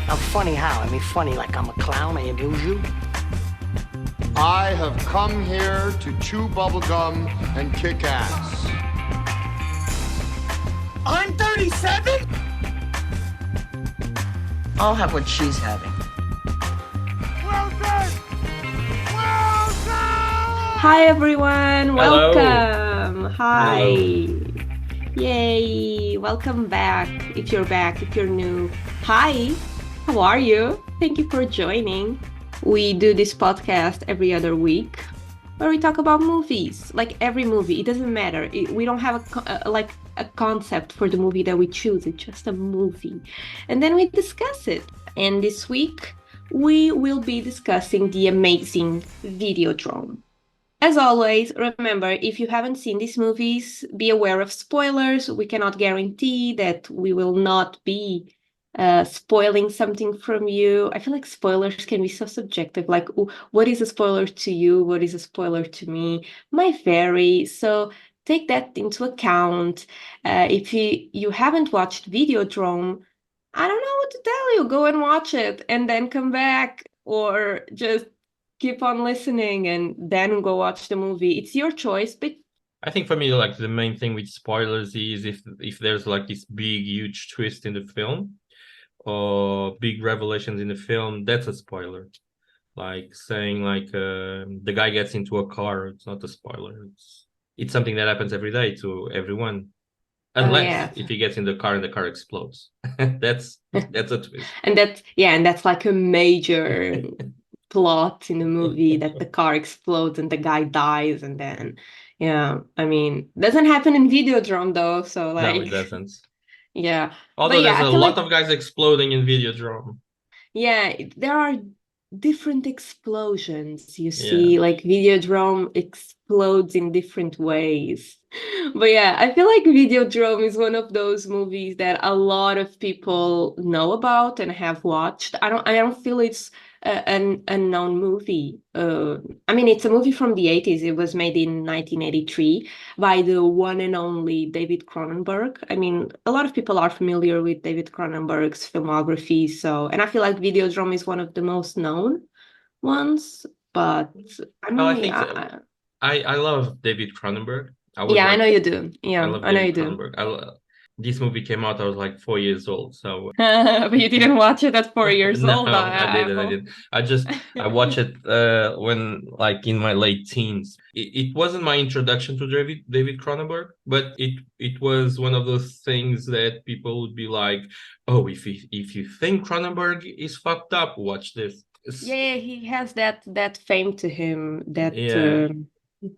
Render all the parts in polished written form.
I'm funny how? I mean, funny like I'm a clown, I amuse you? I have come here to chew bubblegum and kick ass. I'm 37? I'll have what she's having. Well done! Well done! Hi everyone, Hello. welcome. Hi. Hello. Yay, welcome back. If you're new. Hi, how are you? Thank you for joining. We do this podcast every other week where we talk about movies, like every movie. It doesn't matter. We don't have a concept for the movie that we choose. It's just a movie. And then we discuss it. And this week we will be discussing the amazing Videodrome. As always, remember, if you haven't seen these movies, be aware of spoilers. We cannot guarantee that we will not be spoiling something from you. I feel like spoilers can be so subjective. Like, what is a spoiler to you? What is a spoiler to me? Might vary. So take that into account. If you haven't watched Videodrome, I don't know what to tell you. Go and watch it and then come back, or just keep on listening and then go watch the movie. It's your choice, but I think for me, like the main thing with spoilers is if there's like this big, huge twist in the film or big revelations in the film, that's a spoiler. Like saying like the guy gets into a car, it's not a spoiler. It's something that happens every day to everyone. Unless if he gets in the car and the car explodes. that's a twist. And that's like a major plot in the movie, that the car explodes and the guy dies, and then I mean, doesn't happen in Videodrome though, so like No, it doesn't. Yeah. Although there's I a feel lot like, of guys exploding in Videodrome. yeah, there are different explosions, you see. Like Videodrome explodes in different ways. But yeah, I feel like Videodrome is one of those movies that a lot of people know about and have watched. I don't feel it's an unknown movie. I mean, it's a movie from the 80s. It was made in 1983 by the one and only David Cronenberg. I mean, a lot of people are familiar with David Cronenberg's filmography. So, and I feel like Videodrome is one of the most known ones. But I Well, I mean, think I love David Cronenberg. I know you do. I Yeah, love I know you David do. Cronenberg. This movie came out, I was like 4 years old. So But you didn't watch it at 4 years no, old. I didn't. I watched it when like in my late teens. It wasn't my introduction to David Cronenberg, but it was one of those things that people would be like, oh, if you think Cronenberg is fucked up, watch this. Yeah, he has that fame to him. Yeah.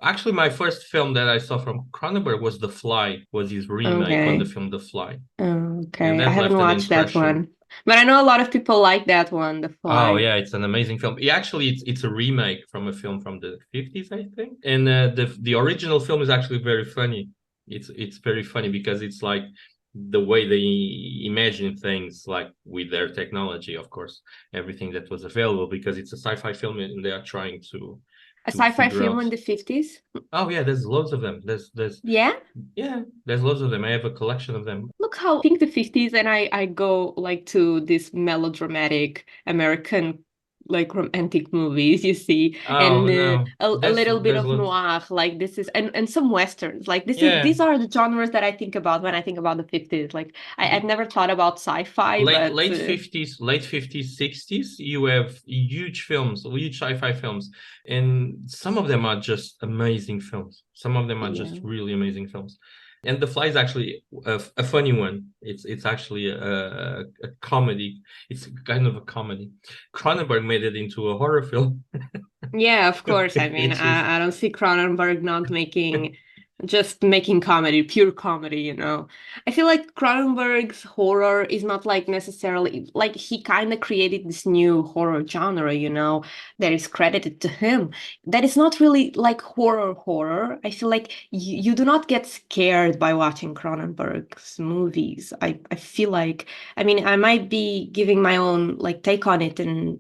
Actually, my first film that I saw from Cronenberg was The Fly, was his remake on the film The Fly. And Okay, I that haven't left an watched that impression. one, but I know a lot of people like that one, The Oh Fly. yeah, it's an amazing film. It's a remake from a film from the 50s, I think. And the original film is actually very funny. It's very funny because it's like the way they imagine things, like with their technology, of course, everything that was available, because it's a sci-fi film and they are trying to A sci-fi figure film out. in the 50s? Oh yeah, there's loads of them. There's Yeah? Yeah, there's loads of them. I have a collection of them. Look how I think the 50s, and I go like to this melodramatic American like romantic movies, you see, Oh and no, a little bit there's of loads. noir, like this is, and some westerns, like Yeah, these are the genres that I think about when I think about the 50s. Like I've never thought about sci-fi, but late 50s, 60s. You have huge films, huge sci-fi films, and some of them are just amazing films. Some of them are just yeah. really amazing films. And The Fly is actually a funny one. It's actually a comedy. It's kind of a comedy. Cronenberg made it into a horror film. Yeah, of course. I mean, Which is I don't see Cronenberg not just making comedy, pure comedy, you know. I feel like Cronenberg's horror is not like necessarily like he kind of created this new horror genre, you know, that is credited to him. That is not really like horror. I feel like you do not get scared by watching Cronenberg's movies. I feel like, I mean, I might be giving my own like take on it and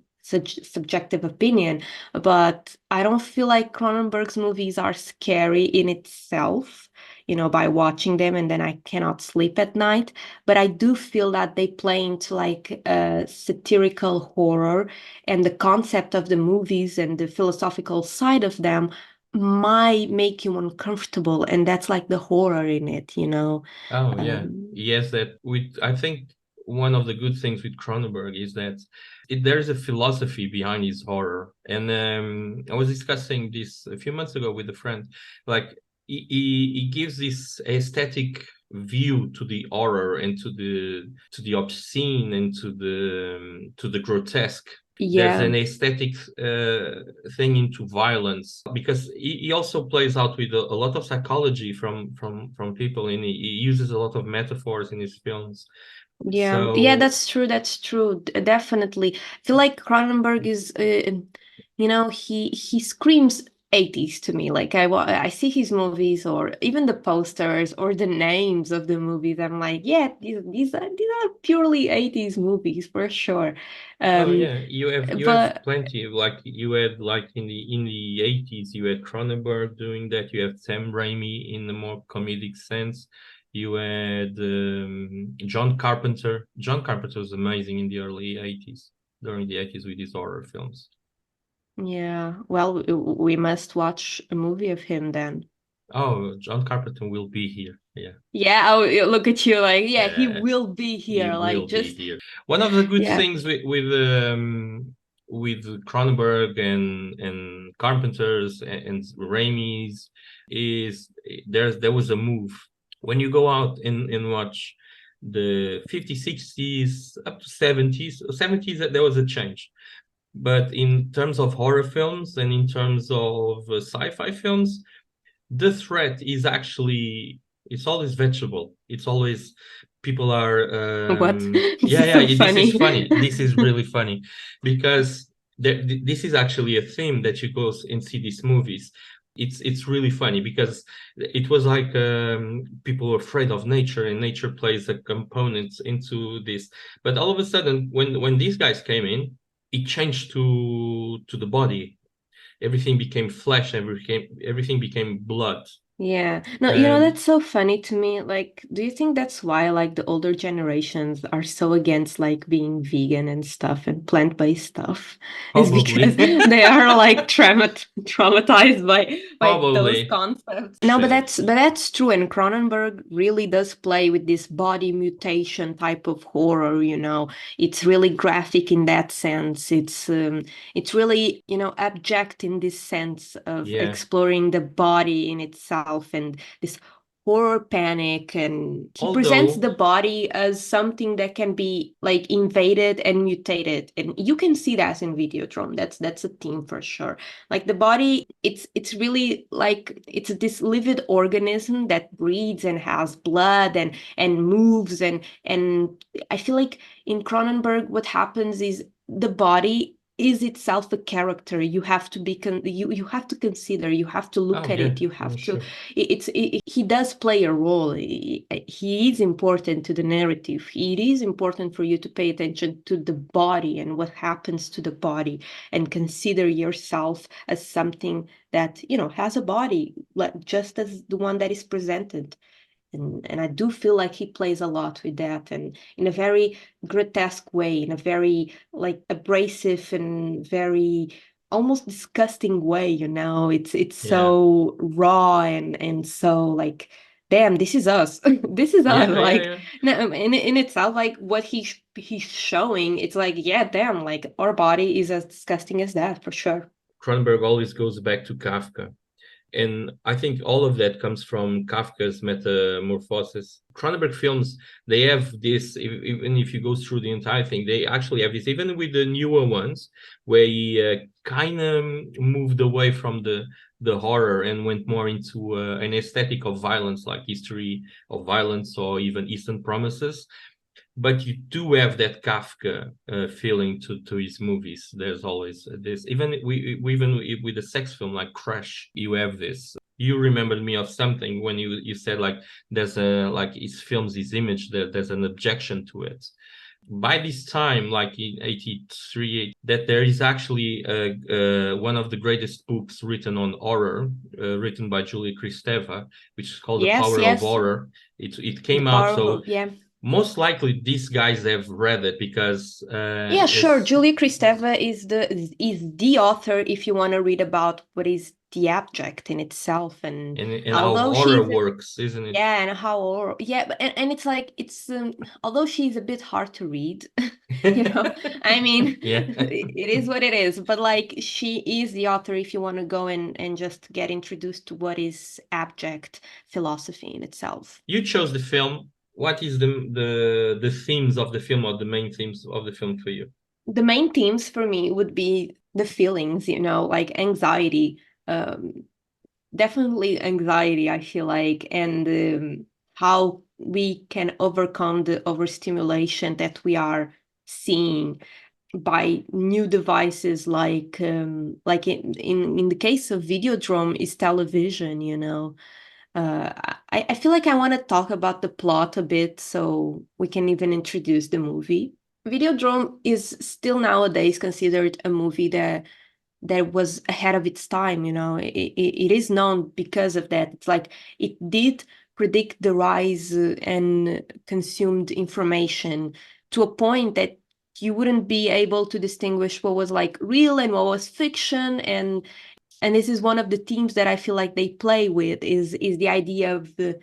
subjective opinion, but I don't feel like Cronenberg's movies are scary in itself, by watching them, and then I cannot sleep at night. But I do feel that they play into like a satirical horror, and the concept of the movies and the philosophical side of them might make you uncomfortable, and that's like the horror in it. Oh yeah, Um, yes. I think one of the good things with Cronenberg is that there's a philosophy behind his horror, and I was discussing this a few months ago with a friend. Like he gives this aesthetic view to the horror and to the obscene and to the grotesque. There's yeah. an aesthetic thing into violence, because he also plays out with a lot of psychology from people, and he uses a lot of metaphors in his films. Yeah, So that's true. Definitely. I feel like Cronenberg is, he screams 80s to me. Like I see his movies or even the posters or the names of the movies. I'm like, yeah, these are purely 80s movies for sure. oh Um, yeah, you have but plenty. Like you had, like in the 80s, you had Cronenberg doing that. You have Sam Raimi in the more comedic sense. You had John Carpenter. John Carpenter was amazing in the early 80s, during the 80s, with his horror films. yeah, well, we must watch a movie of him then. Oh, John Carpenter will be here. Yeah. Yeah, oh, look at you, like, yeah, he Uh, will be he here. Like, will be just, here. One of the good yeah. things with Cronenberg and Carpenters and Raimi's is there was a move. When you go out and watch the 50s, 60s, up to 70s, there was a change. But in terms of horror films and in terms of sci-fi films, the threat is actually, it's always vegetable. It's always people are What? yeah, This is yeah, so this is funny. funny. This is really funny, because this is actually a theme that you go and see these movies. It's really funny, because it was like people were afraid of nature, and nature plays a component into this. But all of a sudden, when these guys came in, it changed to the body. Everything became flesh, everything became blood. Yeah. No, And that's so funny to me. Like, do you think that's why like the older generations are so against like being vegan and stuff and plant-based stuff? Is because probably, they are like traumatized by those probably, concepts. No, but sure. that's true. And Cronenberg really does play with this body mutation type of horror, It's really graphic in that sense. It's really, abject in this sense of Yeah. exploring the body in itself and this horror panic. And he presents Although, the body as something that can be like invaded and mutated, and you can see that in Videodrome. That's a theme for sure. Like the body, it's really like it's this living organism that breathes and has blood and moves, and I feel like in Cronenberg what happens is the body is itself a character. You have to be you have to consider, you have to look oh at yeah, it, you yeah, have to sure. he does play a role. He is important to the narrative. It is important for you to pay attention to the body and what happens to the body, and consider yourself as something that has a body, like just as the one that is presented. And I do feel like he plays a lot with that, and in a very grotesque way, in a very like abrasive and very almost disgusting way. It's Yeah, so raw and so like, damn, this is us. This is us. yeah, yeah, Like, yeah. no, in itself, like what he's showing, it's like, yeah, damn, like our body is as disgusting as that for sure. Cronenberg always goes back to Kafka. And I think all of that comes from Kafka's Metamorphosis. Cronenberg films, they have this, even if you go through the entire thing, they actually have this, even with the newer ones, where he kind of moved away from the horror and went more into an aesthetic of violence, like History of Violence or even Eastern Promises. But you do have that Kafka feeling to his movies. There's always this, even even with a sex film like Crash, you have this. You remembered me of something when you said like there's a, like his films, his image, there's an objection to it. By this time, like in 83, that there is actually one of the greatest books written on horror, written by Julia Kristeva, which is called The Yes, Power of yes. Horror. It The came out, so power, yeah. most likely these guys have read it because Yeah, sure. as Julie Kristeva is the author if you want to read about what is the abject in itself, and and how although horror she's works, isn't it? yeah, and how yeah, and it's like it's although she's a bit hard to read, you know, I mean, Yeah. it is what it is, but like she is the author if you want to go and just get introduced to what is abject philosophy in itself. You chose the film. What is the themes of the film, or the main themes of the film for you? The main themes for me would be the feelings, you know, like anxiety, um, definitely anxiety, I feel like, and how we can overcome the overstimulation that we are seeing by new devices like in the case of Videodrome is television, you know. I feel like I want to talk about the plot a bit so we can even introduce the movie. Videodrome is still nowadays considered a movie that was ahead of its time, you know. It is known because of that. It's like it did predict the rise and consumed information to a point that you wouldn't be able to distinguish what was like real and what was fiction, and this is one of the themes that I feel like they play with is the idea of the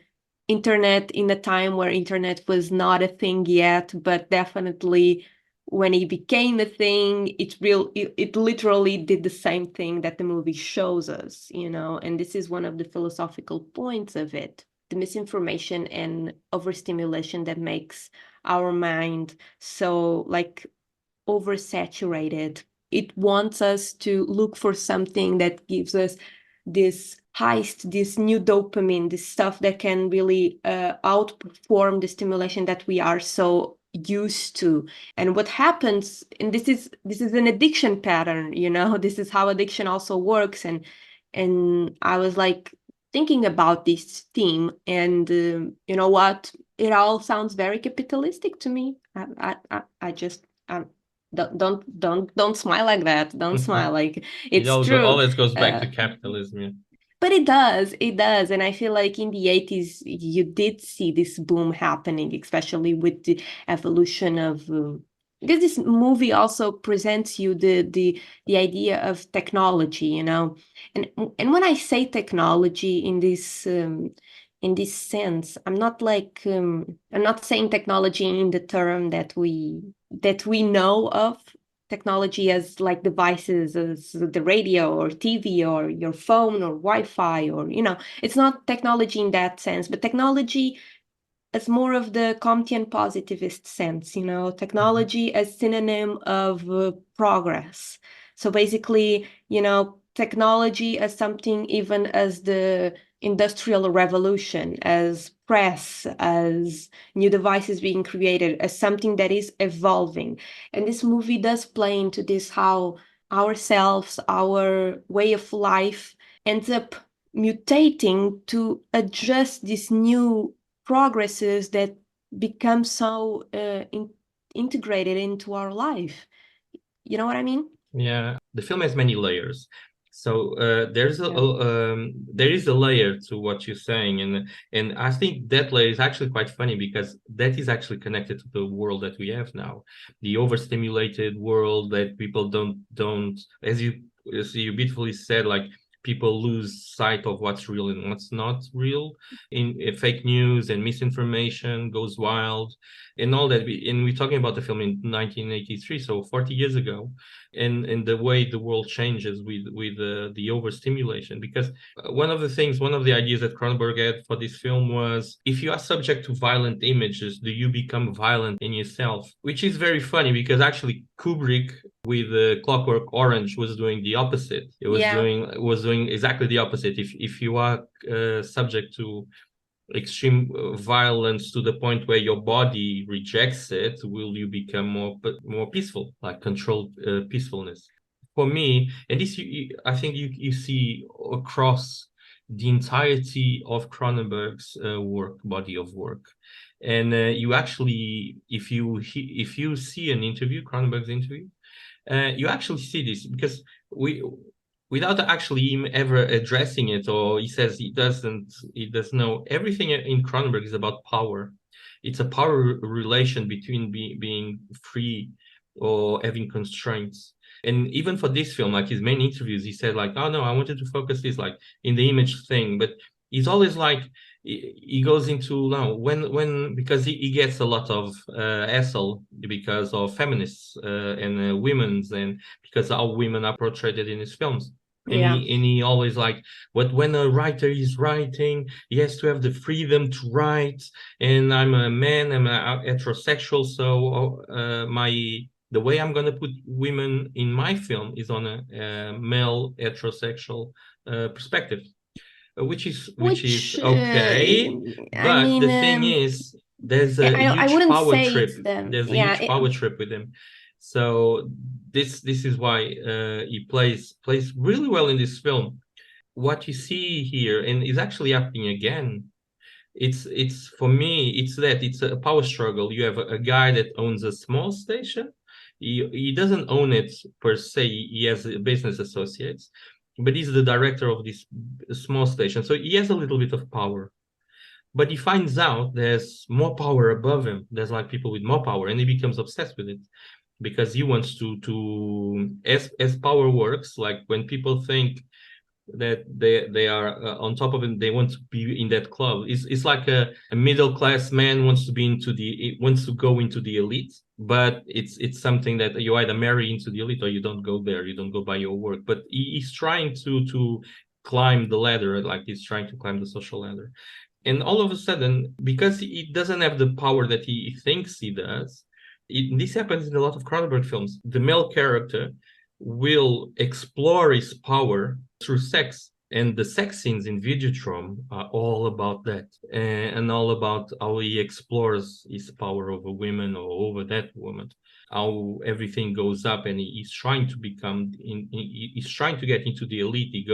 internet in a time where internet was not a thing yet, but definitely when it became a thing, it literally did the same thing that the movie shows us, you know. And this is one of the philosophical points of it, the misinformation and overstimulation that makes our mind so like oversaturated. It wants us to look for something that gives us this heist, this new dopamine, this stuff that can really outperform the stimulation that we are so used to. And what happens, and this is an addiction pattern, you know, this is how addiction also works. And I was like thinking about this theme, and you know what? It all sounds very capitalistic to me. I just don't smile like that. Don't smile. Like It it's true. always goes back to capitalism. Yeah. But it does. And I feel like in the 80s, you did see this boom happening, especially with the evolution of. Because this movie also presents you the idea of technology, you know, and when I say technology in this sense, I'm not saying technology in the term that we know of technology as like devices as the radio or TV or your phone or Wi-Fi, or you know, it's not technology in that sense, but technology as more of the Comtean positivist sense, you know, technology as synonym of progress. So basically, you know, technology as something even as the industrial revolution, as press, as new devices being created, as something that is evolving. And this movie does play into this, how ourselves, our way of life ends up mutating to adjust this new progresses that become so integrated into our life. You know what I mean? Yeah, the film has many layers. So Yeah. there is a layer to what you're saying, and I think that layer is actually quite funny because that is actually connected to the world that we have now, the overstimulated world that people don't as you beautifully said, like people lose sight of what's real and what's not real. In fake news and misinformation goes wild, and all that. And we're talking about the film in 1983, so 40 years ago, and the way the world changes with the overstimulation. Because one of the ideas that Cronenberg had for this film was, if you are subject to violent images, do you become violent in yourself? Which is very funny because actually Kubrick with Clockwork Orange was doing the opposite. It Yeah. was doing exactly the opposite. If you are subject to extreme violence to the point where your body rejects it, will you become more peaceful, like controlled peacefulness? For me, and this I think you see across the entirety of Cronenberg's body of work, And you actually, if you see an interview, Cronenberg's interview, you actually see this because without actually him ever addressing it, or he says he doesn't know, everything in Cronenberg is about power. It's a power relation between being free or having constraints. And even for this film, like his main interviews, he said like, oh no, I wanted to focus this like in the image thing, but he's always like, he goes into now when because he gets a lot of hassle because of feminists and women's, and because how women are portrayed in his films. And Yeah. he always like, but when a writer is writing, he has to have the freedom to write. And I'm a man, I'm a heterosexual, so the way I'm gonna put women in my film is on a male heterosexual perspective, which is okay. I But mean, the thing is, there's a I huge wouldn't power say trip. it's them. There's a Yeah, huge power trip with him. So this is why he plays really well in this film. What you see here, and is actually happening again, it's for me, it's a power struggle. You have a guy that owns a small station. He doesn't own it per se, he has business associates, but he's the director of this small station, so he has a little bit of power. But he finds out there's more power above him, there's like people with more power, and he becomes obsessed with it because he wants to as power works, like when people think that they are on top of it, they want to be in that club. It's like a middle class man wants to go into the elite, but it's something that you either marry into the elite or you don't go there, you don't go by your work. But he's trying to climb the ladder, like he's trying to climb the social ladder. And all of a sudden, because he doesn't have the power that he thinks he does, this happens in a lot of Cronenberg films. The male character will explore his power through sex. And the sex scenes in Videodrome are all about that, and all about how he explores his power over women or over that woman, how everything goes up, and he's trying to he's trying to get into the elite. He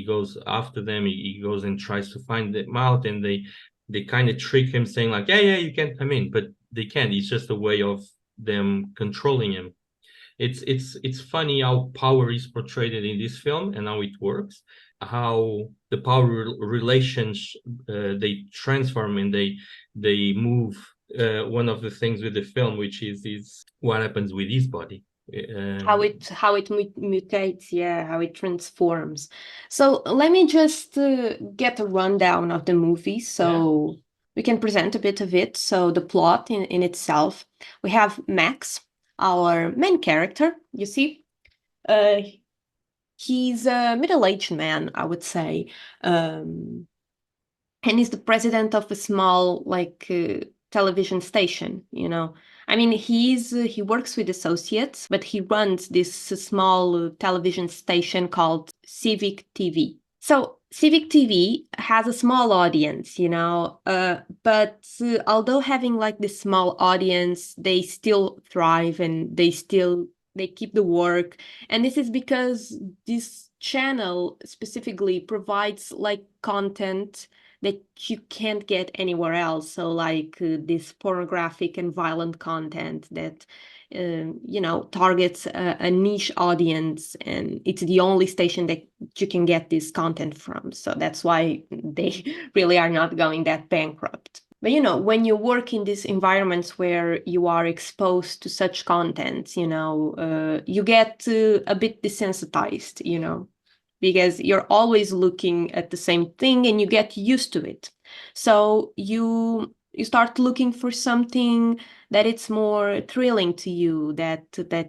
goes after them. He goes and tries to find them out, and they kind of trick him, saying like, yeah, you can come in, but they can't. It's just a way of them controlling him. It's funny how power is portrayed in this film and how it works, how the power relations they transform and they move. One of the things with the film, which is what happens with his body, how it mutates, yeah, how it transforms. So let me just get a rundown of the movie so we can present a bit of it. So the plot in itself, we have Max, our main character. You see, he's a middle-aged man, I would say, and he's the president of a small television station, you know. I mean, he works with associates, but he runs this small television station called Civic TV. So Civic TV has a small audience, you know, but although having like this small audience, they still thrive and they keep the work. And this is because this channel specifically provides like content that you can't get anywhere else. So like this pornographic and violent content that, you know, targets a niche audience, and it's the only station that you can get this content from. So that's why they really are not going that bankrupt. But, you know, when you work in these environments where you are exposed to such content, you know, you get a bit desensitized, you know, because you're always looking at the same thing and you get used to it. So you start looking for something that it's more thrilling to you, that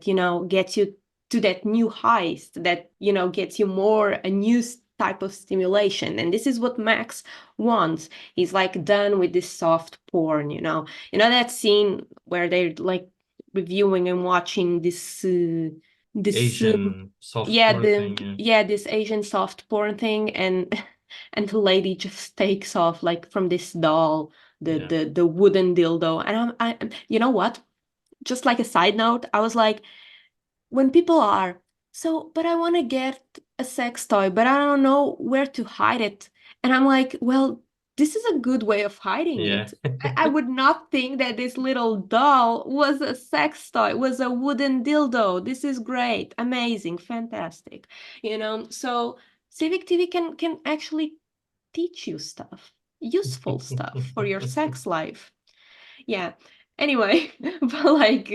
you know, gets you to that new heist, that, you know, gets you more a new type of stimulation. And this is what Max wants. He's like done with this soft porn, you know that scene where they're like reviewing and watching this Asian soft porn thing. this Asian soft porn thing, and and the lady just takes off like from this doll the wooden dildo. And I you know what, just like a side note, I was like, when people are so, but I want to get a sex toy, but I don't know where to hide it. And I'm like, well, this is a good way of hiding Yeah. it. I would not think that this little doll was a sex toy, was a wooden dildo. This is great, amazing, fantastic. So Civic TV can actually teach you stuff, useful stuff for your sex life. Yeah. Anyway, but like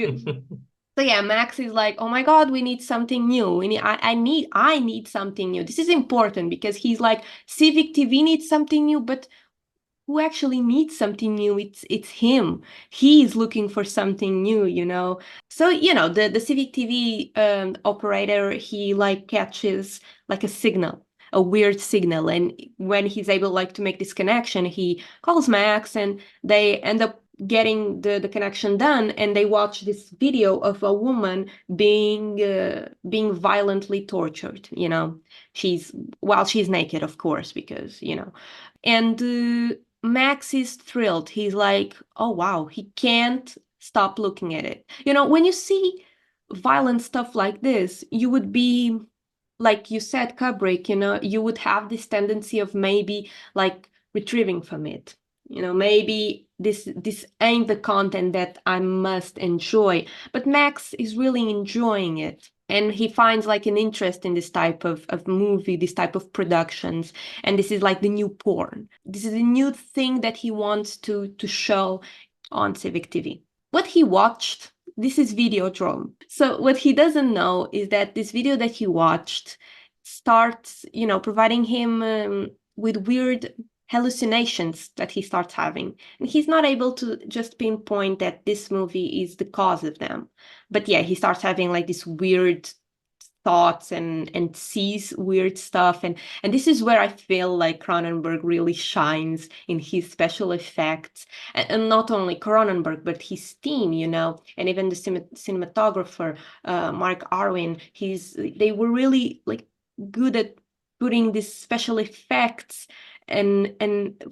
so yeah, Max is like, oh my God, we need something new. I need something new. This is important because he's like, Civic TV needs something new, but who actually needs something new? It's him. He's looking for something new. So the Civic TV operator, he like catches like a signal, a weird signal, and when he's able like to make this connection, he calls Max, and they end up getting the connection done, and they watch this video of a woman being violently tortured. She's naked, of course, because and Max is thrilled. He's like, oh wow, he can't stop looking at it. When you see violent stuff like this, you would be, like you said, Kubrick, you would have this tendency of maybe like retrieving from it. Maybe this ain't the content that I must enjoy. But Max is really enjoying it. And he finds like an interest in this type of movie, this type of productions. And this is like the new porn. This is a new thing that he wants to show on Civic TV. What he watched, this is Videodrome. So what he doesn't know is that this video that he watched starts, providing him with weird hallucinations that he starts having. And he's not able to just pinpoint that this movie is the cause of them. But yeah, he starts having like this weird thoughts and sees weird stuff, and this is where I feel like Cronenberg really shines in his special effects, and not only Cronenberg but his team, and even the cinematographer Mark Arwin. They were really like good at putting these special effects, and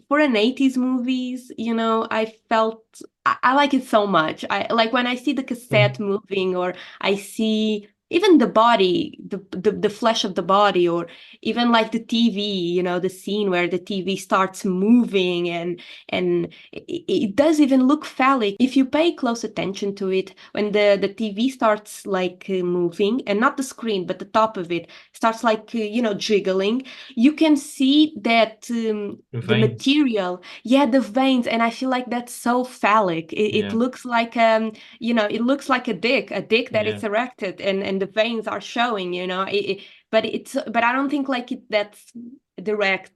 for an 80s movies, I felt I like it so much. I like when I see the cassette moving, or I see even the body, the flesh of the body, or even like the TV, the scene where the TV starts moving, and it does even look phallic if you pay close attention to it. When the TV starts like moving, and not the screen but the top of it starts like jiggling, you can see that the material, the veins, and I feel like that's so phallic. It looks like it looks like a dick that is erected, and the veins are showing, but I don't think like that's direct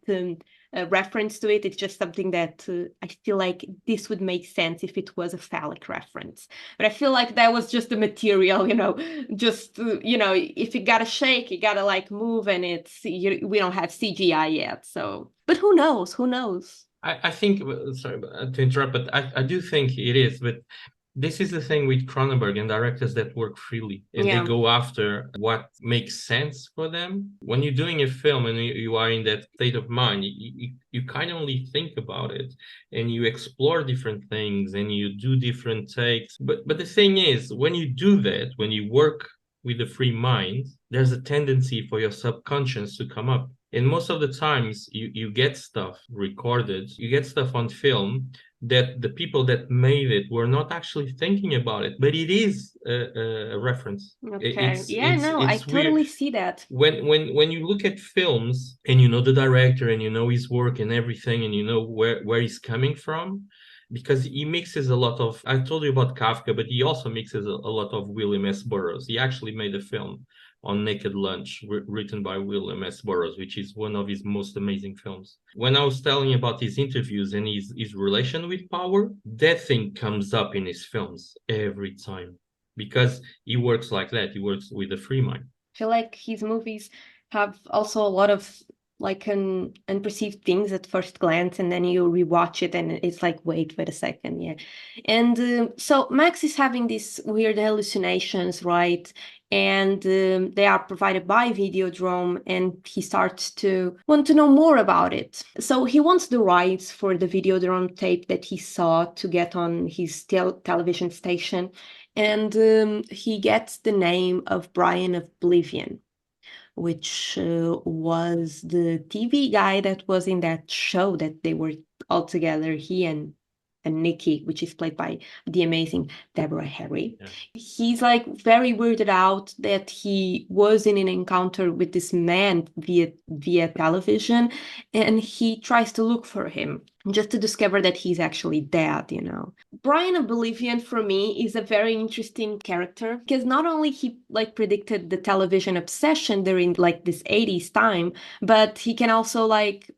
reference to it. It's just something that I feel like this would make sense if it was a phallic reference. But I feel like that was just the material, just if you gotta shake, you gotta like move, and we don't have CGI yet. So, but who knows? I think, sorry to interrupt, but I do think it is. But this is the thing with Cronenberg and directors that work freely, and they go after what makes sense for them. When you're doing a film and you are in that state of mind, you kind of only think about it, and you explore different things, and you do different takes. But the thing is, when you do that, when you work with a free mind, there's a tendency for your subconscious to come up. And most of the times you get stuff recorded, you get stuff on film that the people that made it were not actually thinking about it, but it is a reference. Okay. I totally see that. When you look at films and you know the director and you know his work and everything, and you know where he's coming from, because he mixes a lot of, I told you about Kafka, but he also mixes a lot of William S. Burroughs. He actually made a film on Naked Lunch, written by William S. Burroughs, which is one of his most amazing films. When I was telling you about his interviews and his relation with power, that thing comes up in his films every time, because he works like that. He works with a free mind. I feel like his movies have also a lot of like unperceived things at first glance, and then you rewatch it and it's like, wait a second. And so Max is having these weird hallucinations, right? And they are provided by Videodrome, and he starts to want to know more about it. So he wants the rights for the Videodrome tape that he saw to get on his television station, and he gets the name of Brian of Oblivion, which was the TV guy that was in that show that they were all together, he and Nikki, which is played by the amazing Deborah Harry. Yeah. He's like very weirded out that he was in an encounter with this man via television, and he tries to look for him just to discover that he's actually dead, you know. Brian Oblivion for me is a very interesting character because not only he like predicted the television obsession during like this 80s time, but he can also like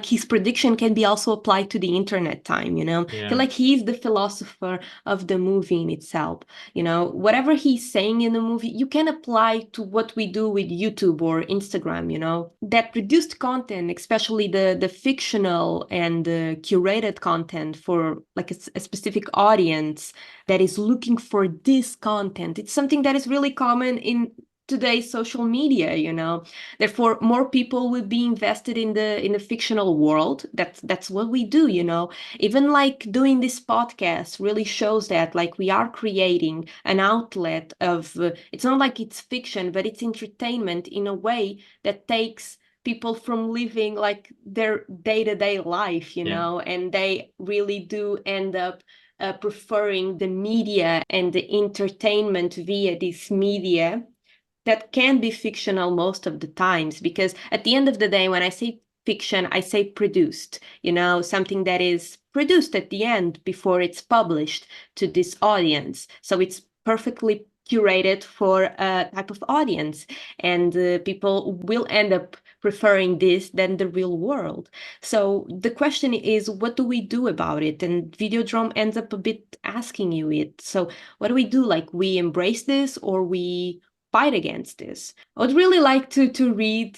his prediction can be also applied to the internet time, you know. Yeah. Like he's the philosopher of the movie in itself, you know. Whatever he's saying in the movie you can apply to what we do with YouTube or Instagram, you know. That reduced content, especially the fictional and the curated content for like a specific audience that is looking for this content, it's something that is really common in today's social media, you know. Therefore more people will be invested in the fictional world. That's what we do, you know. Even like doing this podcast really shows that like we are creating an outlet of it's not like it's fiction, but it's entertainment in a way that takes people from living like their day-to-day life, you know, and they really do end up preferring the media and the entertainment via this media that can be fictional most of the times, because at the end of the day, when I say fiction, I say produced, you know, something that is produced at the end before it's published to this audience. So it's perfectly curated for a type of audience, and people will end up preferring this than the real world. So the question is, what do we do about it? And Videodrome ends up a bit asking you it. So what do we do? Like, we embrace this or we fight against this? I would really like to read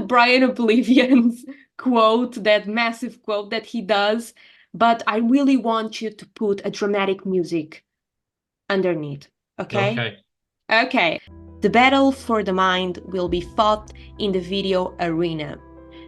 Brian Oblivion's quote, that massive quote that he does, but I really want you to put a dramatic music underneath, okay? Okay. The battle for the mind will be fought in the video arena,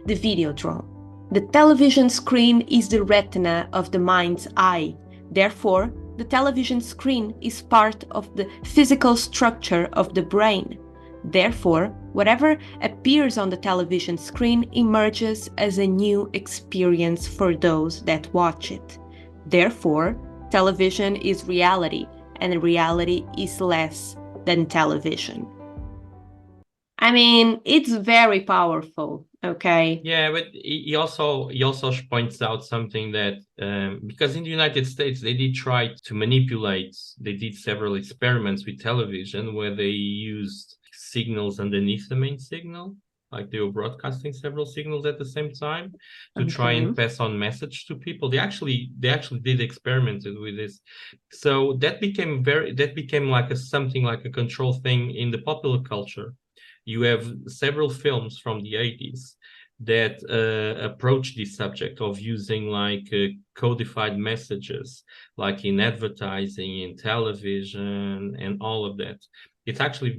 the Videodrome. The television screen is the retina of the mind's eye. Therefore, the television screen is part of the physical structure of the brain. Therefore, whatever appears on the television screen emerges as a new experience for those that watch it. Therefore, television is reality, and reality is less than television. I mean, it's very powerful, okay? Yeah, but he also points out something that because in the United States they did try to manipulate. They did several experiments with television where they used signals underneath the main signal, like they were broadcasting several signals at the same time to try and pass on message to people. They actually did experimented with this, so that became like something like a control thing in the popular culture. You have several films from the 80s that approach this subject of using like codified messages, like in advertising, in television, and all of that. It's actually,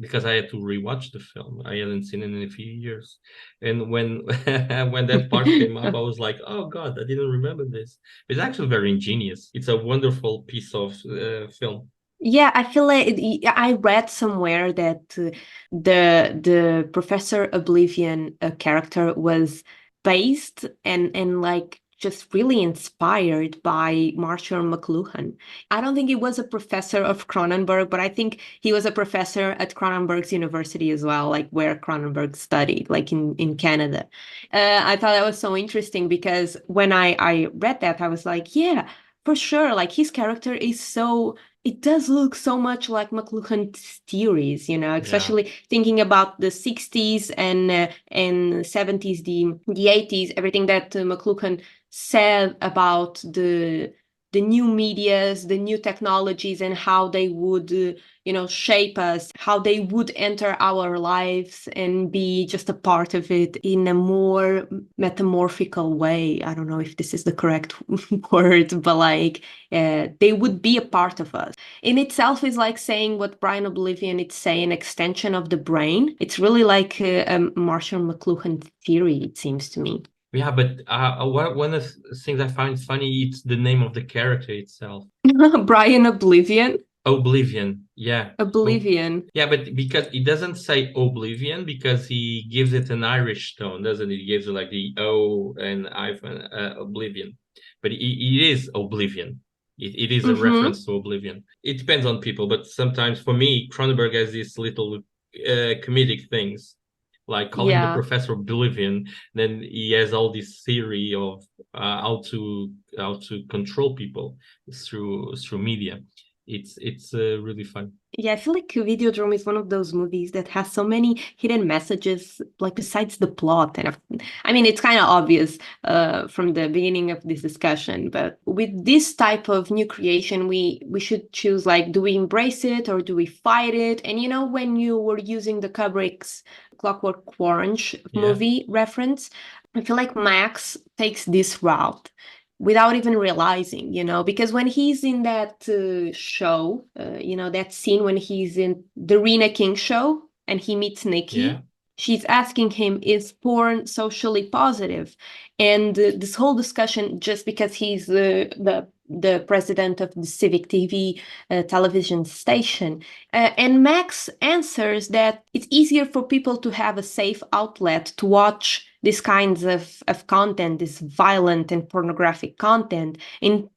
because I had to rewatch the film. I hadn't seen it in a few years. And when when that part came up, I was like, oh God, I didn't remember this. It's actually very ingenious. It's a wonderful piece of film. Yeah, I feel like I read somewhere that the Professor Oblivion character was based and like just really inspired by Marshall McLuhan. I don't think he was a professor of Cronenberg, but I think he was a professor at Cronenberg's university as well, like where Cronenberg studied, like in Canada. I thought that was so interesting because when I read that, I was like, yeah, for sure, like his character is so, it does look so much like McLuhan's theories, you know, especially thinking about the 60s and 70s, the 80s, everything that McLuhan said about the new medias, the new technologies, and how they would, you know, shape us, how they would enter our lives and be just a part of it in a more metamorphical way. I don't know if this is the correct word, but like they would be a part of us. In itself is like saying what Brian Oblivion is saying, extension of the brain. It's really like a Marshall McLuhan theory, it seems to me. Yeah, but one of the things I find funny, it's the name of the character itself. Brian Oblivion. Oblivion, yeah. Oblivion. Yeah, but because it doesn't say Oblivion, because he gives it an Irish tone, doesn't it? He gives it like the O and hyphen Oblivion, but it is Oblivion. It is a reference to Oblivion. It depends on people, but sometimes for me, Cronenberg has these little comedic things, like calling the Yeah. professor Oblivion. Then he has all this theory of how to control people through media. It's really fun. Yeah, I feel like Videodrome is one of those movies that has so many hidden messages, like besides the plot. And I mean, it's kind of obvious from the beginning of this discussion, but with this type of new creation, we should choose, like, do we embrace it or do we fight it? And you know, when you were using the Kubrick's Clockwork Orange movie reference, I feel like Max takes this route without even realizing, you know, because when he's in that show, you know, that scene when he's in the Rena King show and he meets Nikki, she's asking him, is porn socially positive? And this whole discussion, just because he's the president of the Civic TV television station. And Max answers that it's easier for people to have a safe outlet to watch these kinds of content, this violent and pornographic content,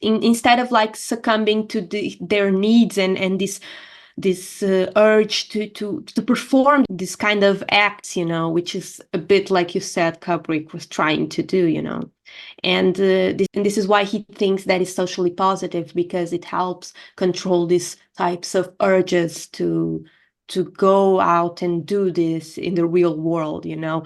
instead of like succumbing to their needs and this urge to perform this kind of acts, you know, which is a bit like you said Kubrick was trying to do, you know. And this is why he thinks that is socially positive, because it helps control these types of urges to go out and do this in the real world, you know.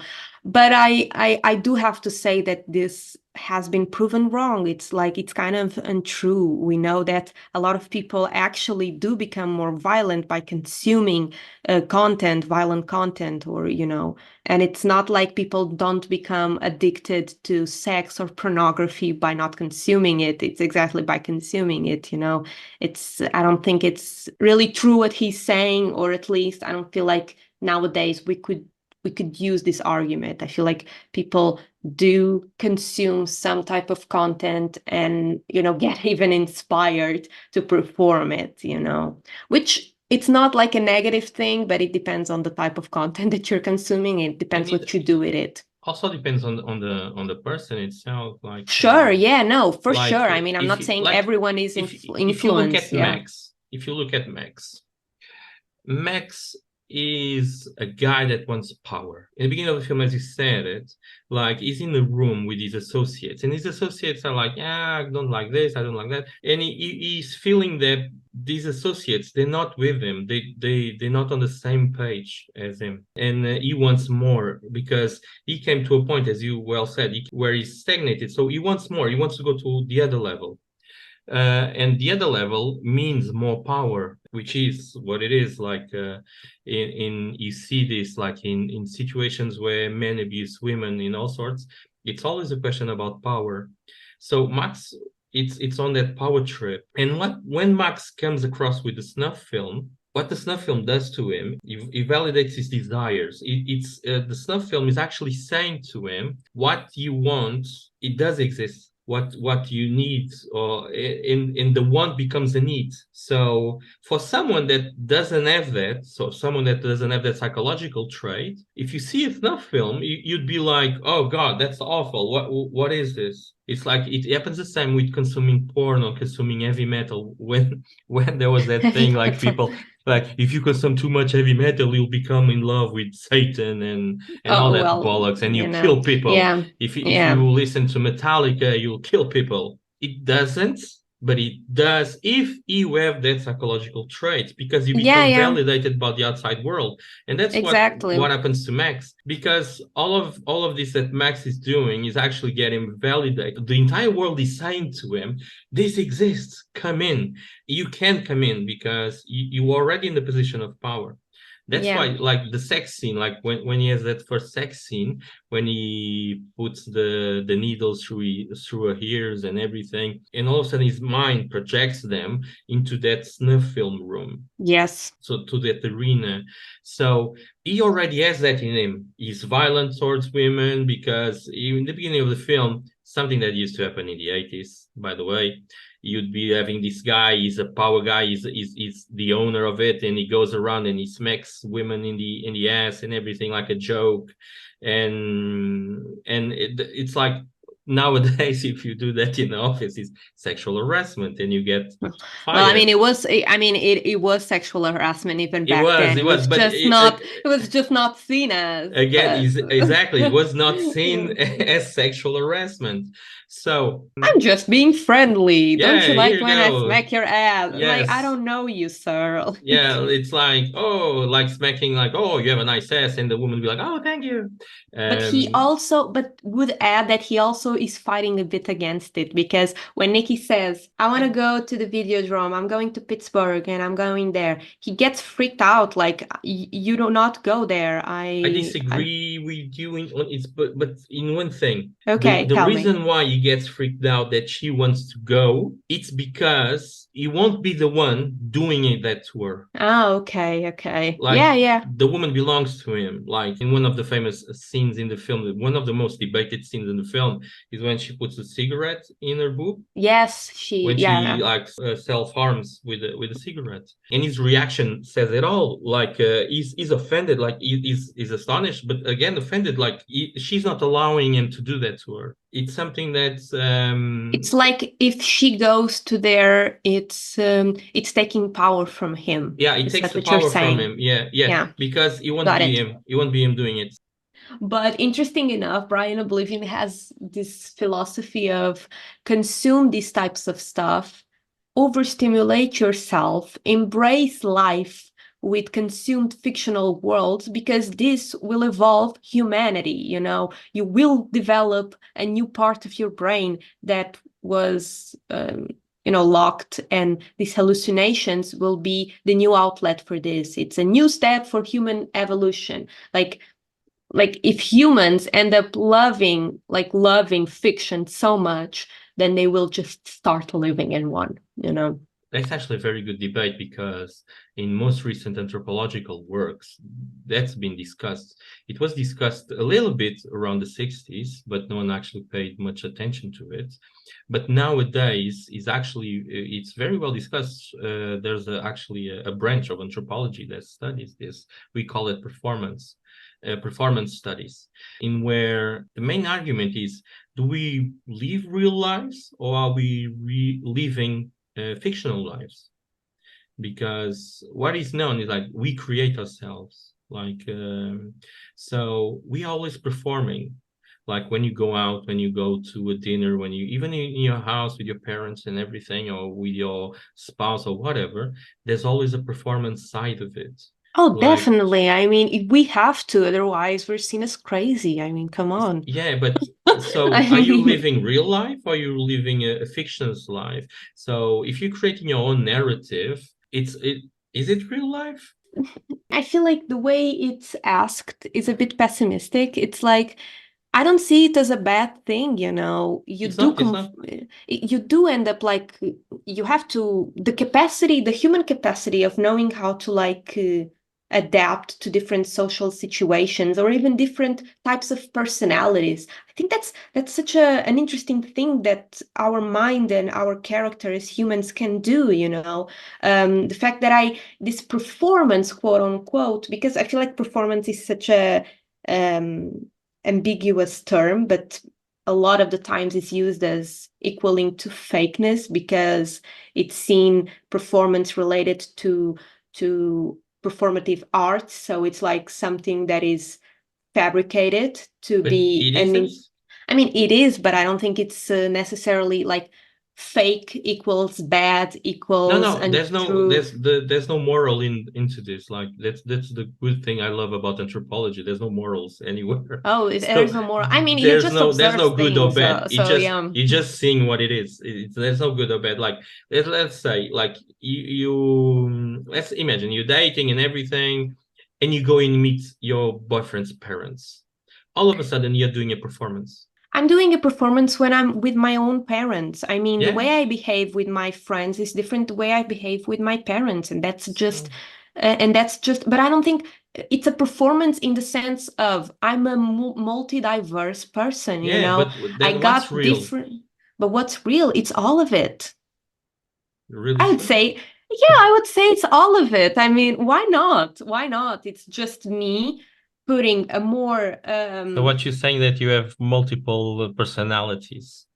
But I do have to say that this has been proven wrong. It's like, it's kind of untrue. We know that a lot of people actually do become more violent by consuming violent content, or, you know, and it's not like people don't become addicted to sex or pornography by not consuming it. It's exactly by consuming it, you know. I don't think it's really true what he's saying, or at least I don't feel like nowadays we could use this argument. I feel like people do consume some type of content and, you know, get even inspired to perform it, you know, which it's not like a negative thing, but it depends on the type of content that you're consuming. It depends what you do with it. Also depends on the person itself. Like, sure, yeah, no, for like, sure. I mean, I'm not saying like, everyone is influenced. If you look at Max, Max is a guy that wants power. In the beginning of the film, as you said it, like, he's in the room with his associates, and his associates are like, yeah, I don't like this, I don't like that. And he's feeling that these associates, they're not with him. They're not on the same page as him. And he wants more, because he came to a point, as you well said, where he's stagnated. So he wants more. He wants to go to the other level. And the other level means more power, which is what it is. Like, in you see this, like, in situations where men abuse women in all sorts, it's always a question about power. So Max, it's on that power trip. And when Max comes across with the snuff film, what the snuff film does to him, it validates his desires. The snuff film is actually saying to him, what you want, it does exist. What you need, or in the want becomes a need. So for someone that doesn't have that, psychological trait, if you see a snuff film, you'd be like, oh God, that's awful. What is this? It's like, it happens the same with consuming porn or consuming heavy metal. When there was that thing, like, people, like, if you consume too much heavy metal, you'll become in love with Satan and all that bollocks, and you kill people. Yeah. If you listen to Metallica, you'll kill people. It doesn't, but it does if you have that psychological trait, because you become validated by the outside world. And that's exactly what happens to Max, because all of this that Max is doing is actually getting validated. The entire world is saying to him, this exists, come in. You can come in because you're already in the position of power. That's why, like, the sex scene, like when he has that first sex scene, when he puts the needles through her ears and everything, and all of a sudden his mind projects them into that snuff film room. Yes. So to that arena. So he already has that in him. He's violent towards women, because in the beginning of the film, something that used to happen in the 80s, by the way, you'd be having this guy, he's a power guy, he's the owner of it, and he goes around and he smacks women in the ass and everything like a joke. And it's like nowadays, if you do that in the office, it's sexual harassment and you get fired. Well, I mean, it was sexual harassment even back then. It was, but it was just not seen as. Again, exactly, it was not seen as sexual harassment. So I'm just being friendly. Don't you like when I go. smack your ass? Yes. Like, I don't know you, sir. Yeah, it's like, oh, like smacking, like, oh, you have a nice ass, and the woman be like, oh, thank you. But would add that he also is fighting a bit against it, because when Nikki says, I want to go to the Videodrome, I'm going to Pittsburgh and I'm going there, he gets freaked out, like, you do not go there. I disagree with you but in one thing. Okay, the reason why he gets freaked out that she wants to go, it's because he won't be the one doing that to her. Oh, okay. Like, yeah. The woman belongs to him. Like in one of the famous scenes in the film, one of the most debated scenes in the film is when she puts a cigarette in her boob. Yes, she like self-harms with a cigarette, and his reaction says it all. Like he's offended, like he's astonished, but again offended, like she's not allowing him to do that to her. It's something that's it's like if she goes to there, it's taking power from him. Yeah, it takes the power from him. Yeah, because it won't be him doing it. But interesting enough, Brian Oblivion has this philosophy of consume these types of stuff, overstimulate yourself, embrace life with consumed fictional worlds, because this will evolve humanity. You will develop a new part of your brain that was locked, and these hallucinations will be the new outlet for this. It's a new step for human evolution. Like if humans end up loving fiction so much, then they will just start living in one. That's actually a very good debate, because in most recent anthropological works, that's been discussed. It was discussed a little bit around the 60s, but no one actually paid much attention to it. But nowadays, it's very well discussed. There's actually a branch of anthropology that studies this. We call it performance studies, in where the main argument is, do we live real lives, or are we living fictional lives? Because what is known is like we create ourselves, so we always performing. Like when you go out, when you go to a dinner, when you even in your house with your parents and everything, or with your spouse or whatever, there's always a performance side of it. Oh, definitely. I mean, we have to, otherwise we're seen as crazy. I mean, come on. Yeah, but so are you living real life, or are you living a fiction's life? So if you're creating your own narrative, is it real life? I feel like the way it's asked is a bit pessimistic. It's like, I don't see it as a bad thing, You do end up like, you have to, the human capacity of knowing how to adapt to different social situations, or even different types of personalities. I think that's such an interesting thing that our mind and our character as humans can do. The fact that this performance, quote unquote, because I feel like performance is such a ambiguous term, but a lot of the times it's used as equaling to fakeness, because it's seen performance related to performative art. So it's like something that is fabricated to be. I mean, it is, but I don't think it's necessarily like fake equals bad equals untrue. There's no moral into this. Like that's the good thing I love about anthropology. There's no morals anywhere. Oh, there's no moral. I mean, there's no good or bad. You're just seeing what it is. There's no good or bad. Like let's say, like let's imagine you're dating and everything, and you go and meet your boyfriend's parents. All of a sudden, you're doing a performance. I'm doing a performance when I'm with my own parents. I mean, the way I behave with my friends is different the way I behave with my parents. And that's just, but I don't think it's a performance in the sense of I'm a multi-diverse person, But I got different, but what's real? It's all of it. Really I would sure? say, yeah, I would say it's all of it. I mean, why not? Why not? It's just me putting a more So what you're saying that you have multiple personalities.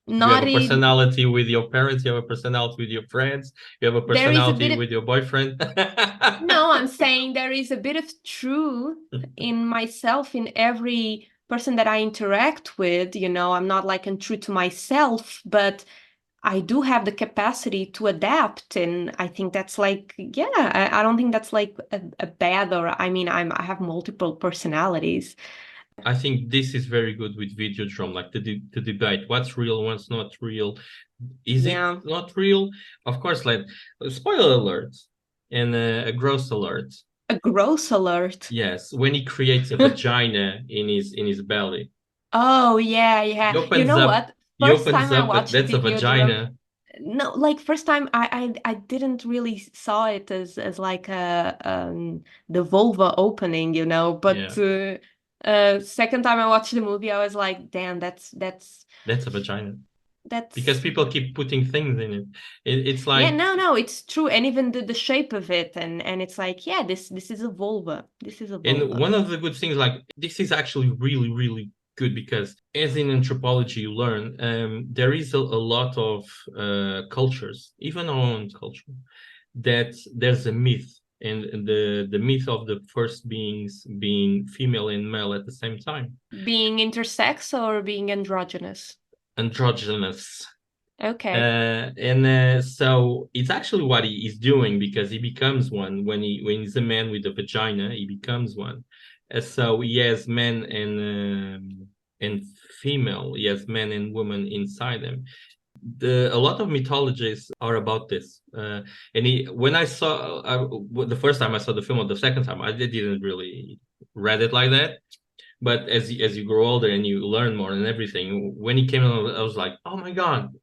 You have not a in personality with your parents, you have a personality with your friends, you have a there is a personality bit of with your boyfriend. no, I'm saying there is a bit of truth in myself, in every person that I interact with. I'm not like untrue to myself, but I do have the capacity to adapt. And I think that's like, yeah, I don't think that's like a bad, or I mean, I have multiple personalities. I think this is very good with Videodrome, like the debate, what's real, what's not real. Is it Yeah. not real? Of course, like spoiler alert and a gross alert. A gross alert. Yes, when he creates a vagina in his belly, Oh, yeah, he yeah. You opens know up. what? He First opens time I up. watched That's a Videodrome, vagina. no, like first time I didn't really saw it as like the vulva opening, Yeah, but second time I watched the movie, I was like, damn, that's a vagina. Because that's people keep putting things in it. It's yeah, like, no, it's true. And even the shape of it, and it's like, yeah, this is a vulva. This is a and vulva. one of the good things, like this is actually really, really good because as in anthropology you learn, there is a lot of cultures, even our own culture, that there's a myth, and the myth of the first beings being female and male at the same time, Being intersex or being androgynous. androgynous. Okay. And so it's actually what he is doing because he becomes one when he's a man with a vagina, he becomes one. So he has men and female, he has men and women inside him. A lot of mythologies are about this. And when I saw the first time I saw the film, or the second time, I didn't really read it like that. But as you grow older and you learn more and everything, when he came out, I was like, oh my god!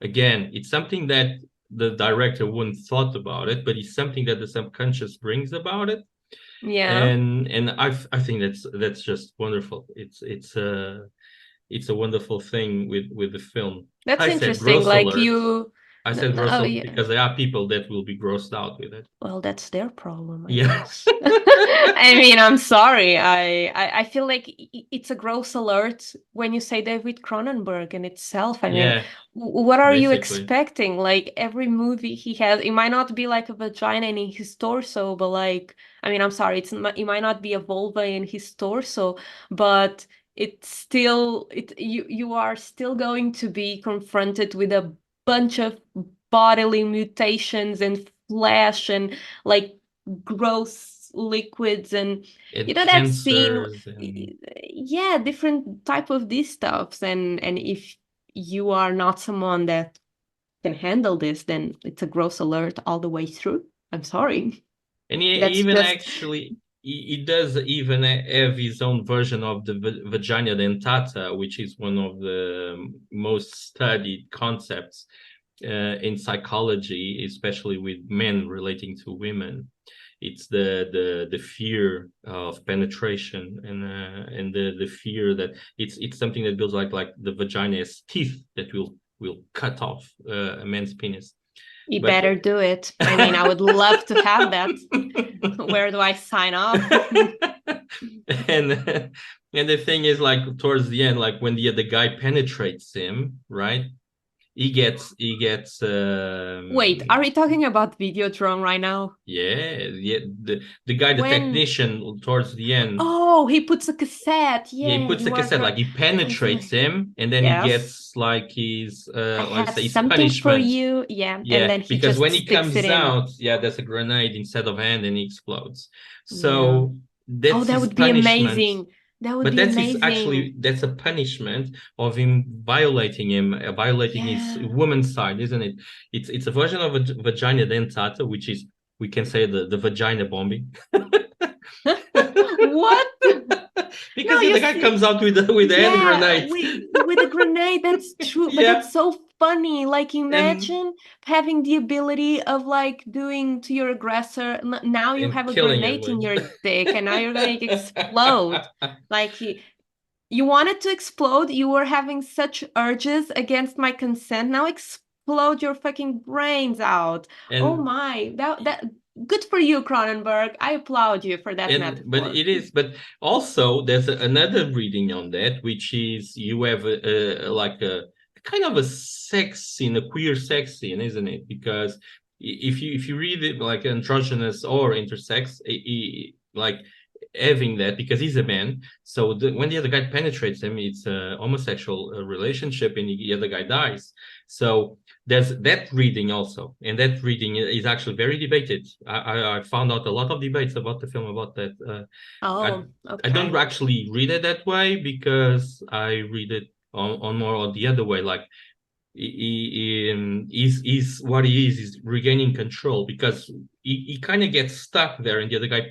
Again, it's something that the director wouldn't thought about it, but it's something that the subconscious brings about it, Yeah. and I think that's just wonderful. It's a wonderful thing with the film. That's I said interesting. gross Like alert. you, I said gross oh alert yeah. because there are people that will be grossed out with it. Well, that's their problem, I Yeah. guess. I mean, I'm sorry. I feel like it's a gross alert when you say David Cronenberg in itself. I mean, Yeah, what are you basically. expecting? Like every movie he has, it might not be like a vagina in his torso, but like, I mean, I'm sorry, it might not be a vulva in his torso, but it's still you are still going to be confronted with a bunch of bodily mutations and flesh and like gross liquids, and And that scene, cancers and yeah, different type of these stuffs, and if you are not someone that can handle this, then it's a gross alert all the way through. I'm sorry. And he That's even just actually he does even have his own version of the vagina dentata, which is one of the most studied concepts in psychology, especially with men relating to women. It's the fear of penetration and the fear that it's something that builds like the vagina has teeth that will cut off a man's penis. you But better do it. I mean, I would love to have that. Where do I sign up? and and the thing is, like towards the end, like when the guy penetrates him, right? He gets Wait, are we talking about Videodrome right now? yeah, the guy, the When technician, towards the end, Oh, he puts a cassette. yeah, he Yeah, puts the you are cassette, like correct. he It's penetrates like, him, and then he yes, gets like his I let's have say his something for punishment. you. Yeah, and Yeah, then he because just when he sticks it comes in. out, yeah, there's a grenade instead of hand and he explodes. Yeah. So Oh, that's that his would be punishment. amazing. That would But be that's his amazing. actually that's a punishment of him violating his Yeah. woman's side, isn't it? It's a version of a vagina dentata, which is, we can say, the vagina bombing. What? No, Because you the guy see, comes out with the hand yeah, grenades. with a grenade, that's true, but Yeah, that's so funny. Like and imagine having the ability of like doing to your aggressor. Now you and have a killing him grenade in with. your dick, and now you're going to explode. Like you wanted to explode. You were having such urges against my consent. Now explode. explode your fucking brains out. Oh And my, that good for you, Cronenberg. I applaud you for that but metaphor. it is, but also there's another reading on that, which is you have like a kind of a sex scene, a queer sex scene, isn't it? Because if you read it like androgynous or intersex, like having that, because he's a man, so when the other guy penetrates him, it's a homosexual relationship, and the other guy dies. So there's that reading also, and that reading is actually very debated. I found out a lot of debates about the film about that. I Oh, I don't okay. actually read it that way, because I read it on more on the other way, like is what he is regaining control, because he kind of gets stuck there, and the other guy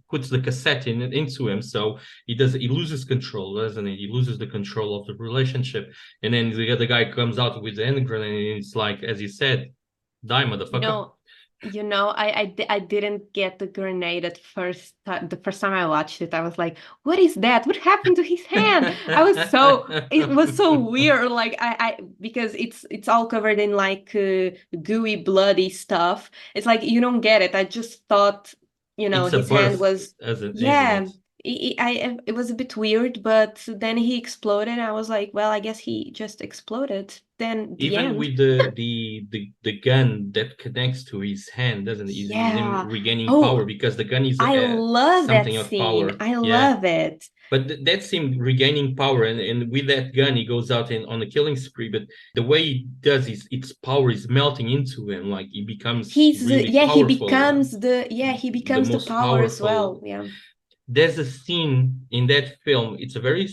puts the cassette into him, so he loses control, doesn't he? He loses the control of the relationship, and then the other guy comes out with the hand grenade, and it's like, as you said, die, You motherfucker. know, I didn't get the grenade at first. The first time I watched it, I was like, "What is that? What happened to his hand?" It was so weird. Like because it's all covered in like gooey, bloody stuff. It's like you don't get it. I just thought, It's a his hand birth, was, isn't yeah. it? It was a bit weird, but then he exploded. I was like, well, I guess he just exploded. Then the Even end. with the gun that connects to his hand, doesn't it? Is him Yeah. regaining power, Oh, because the gun is I love that something of scene. power. I Yeah, love it. but that's him regaining power, and with that gun, he goes out on a killing spree. But the way he does is, its power is melting into him, like he becomes really powerful, He the becomes the most power as powerful. well. Yeah. There's a scene in that film. It's a very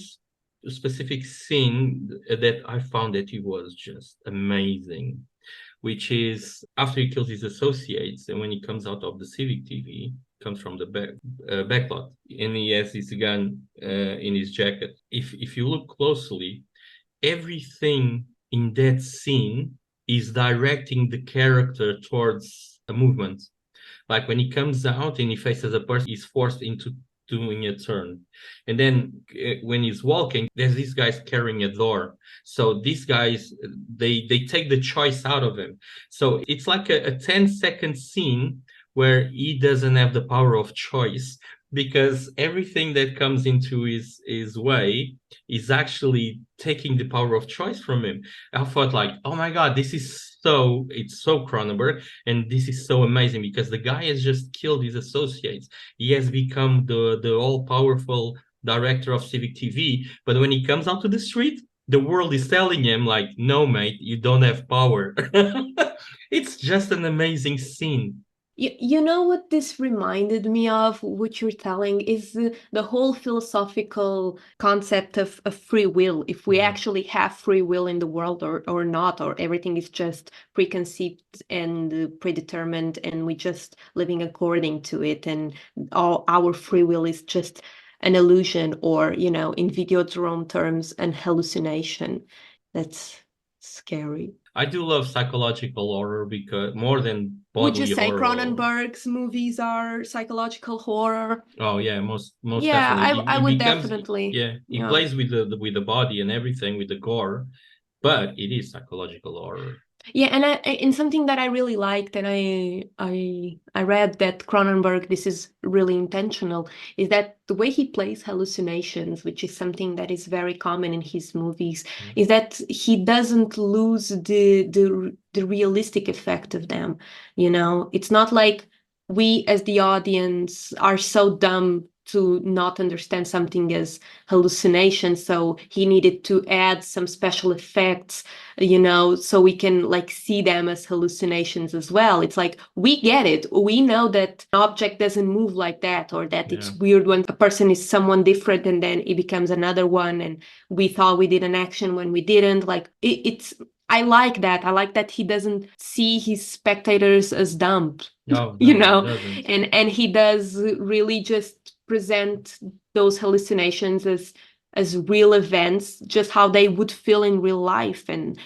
specific scene that I found that it was just amazing, which is after he kills his associates, and when he comes out of the Civic TV, comes from the back lot, and he has his gun in his jacket. If you look closely, everything in that scene is directing the character towards a movement. Like when he comes out and he faces a person, he's forced into doing a turn. And then when he's walking, there's these guys carrying a door. So these guys, they take the choice out of him. So it's like a 10-second scene where he doesn't have the power of choice, because everything that comes into his way is actually taking the power of choice from him. I thought like, oh my God, it's so Cronenberg. And this is so amazing, because the guy has just killed his associates. He has become the all-powerful director of Civic TV. But when he comes out to the street, the world is telling him, like, no, mate, you don't have power. It's just an amazing scene. You know what this reminded me of, what you're telling, is the whole philosophical concept of free will. If we Yeah. actually have free will in the world or not, or everything is just preconceived and predetermined, and we just living according to it, and all our free will is just an illusion, or, in Videodrome terms, an hallucination. That's scary. I do love psychological horror, because more than Would you bodily say horror. Cronenberg's movies are psychological horror? Oh yeah, most Yeah, definitely. I It would becomes, definitely. yeah, it Yeah. plays with the body and everything, with the gore, but it is psychological horror. Yeah, and something that I really liked, and I read that Cronenberg, this is really intentional, is that the way he plays hallucinations, which is something that is very common in his movies, Yeah. is that he doesn't lose the realistic effect of them. It's not like we as the audience are so dumb to not understand something as hallucination, so he needed to add some special effects, so we can like see them as hallucinations as well. It's like, we get it. We know that an object doesn't move like that, or that Yeah. it's weird when a person is someone different and then it becomes another one, and we thought we did an action when we didn't. Like it's I like that. I like that he doesn't see his spectators as dumb, No, no, it doesn't. and he does really just present those hallucinations as real events, just how they would feel in real life, and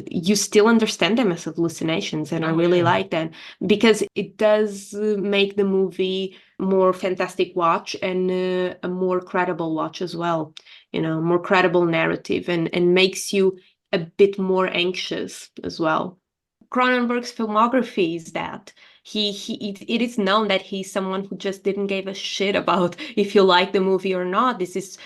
you still understand them as hallucinations, and I Oh really yeah. like that, because it does make the movie more fantastic watch, and a more credible watch as well, more credible narrative, and makes you a bit more anxious as well. Cronenberg's filmography is that it is known that he's someone who just didn't give a shit about if you like the movie or not. This is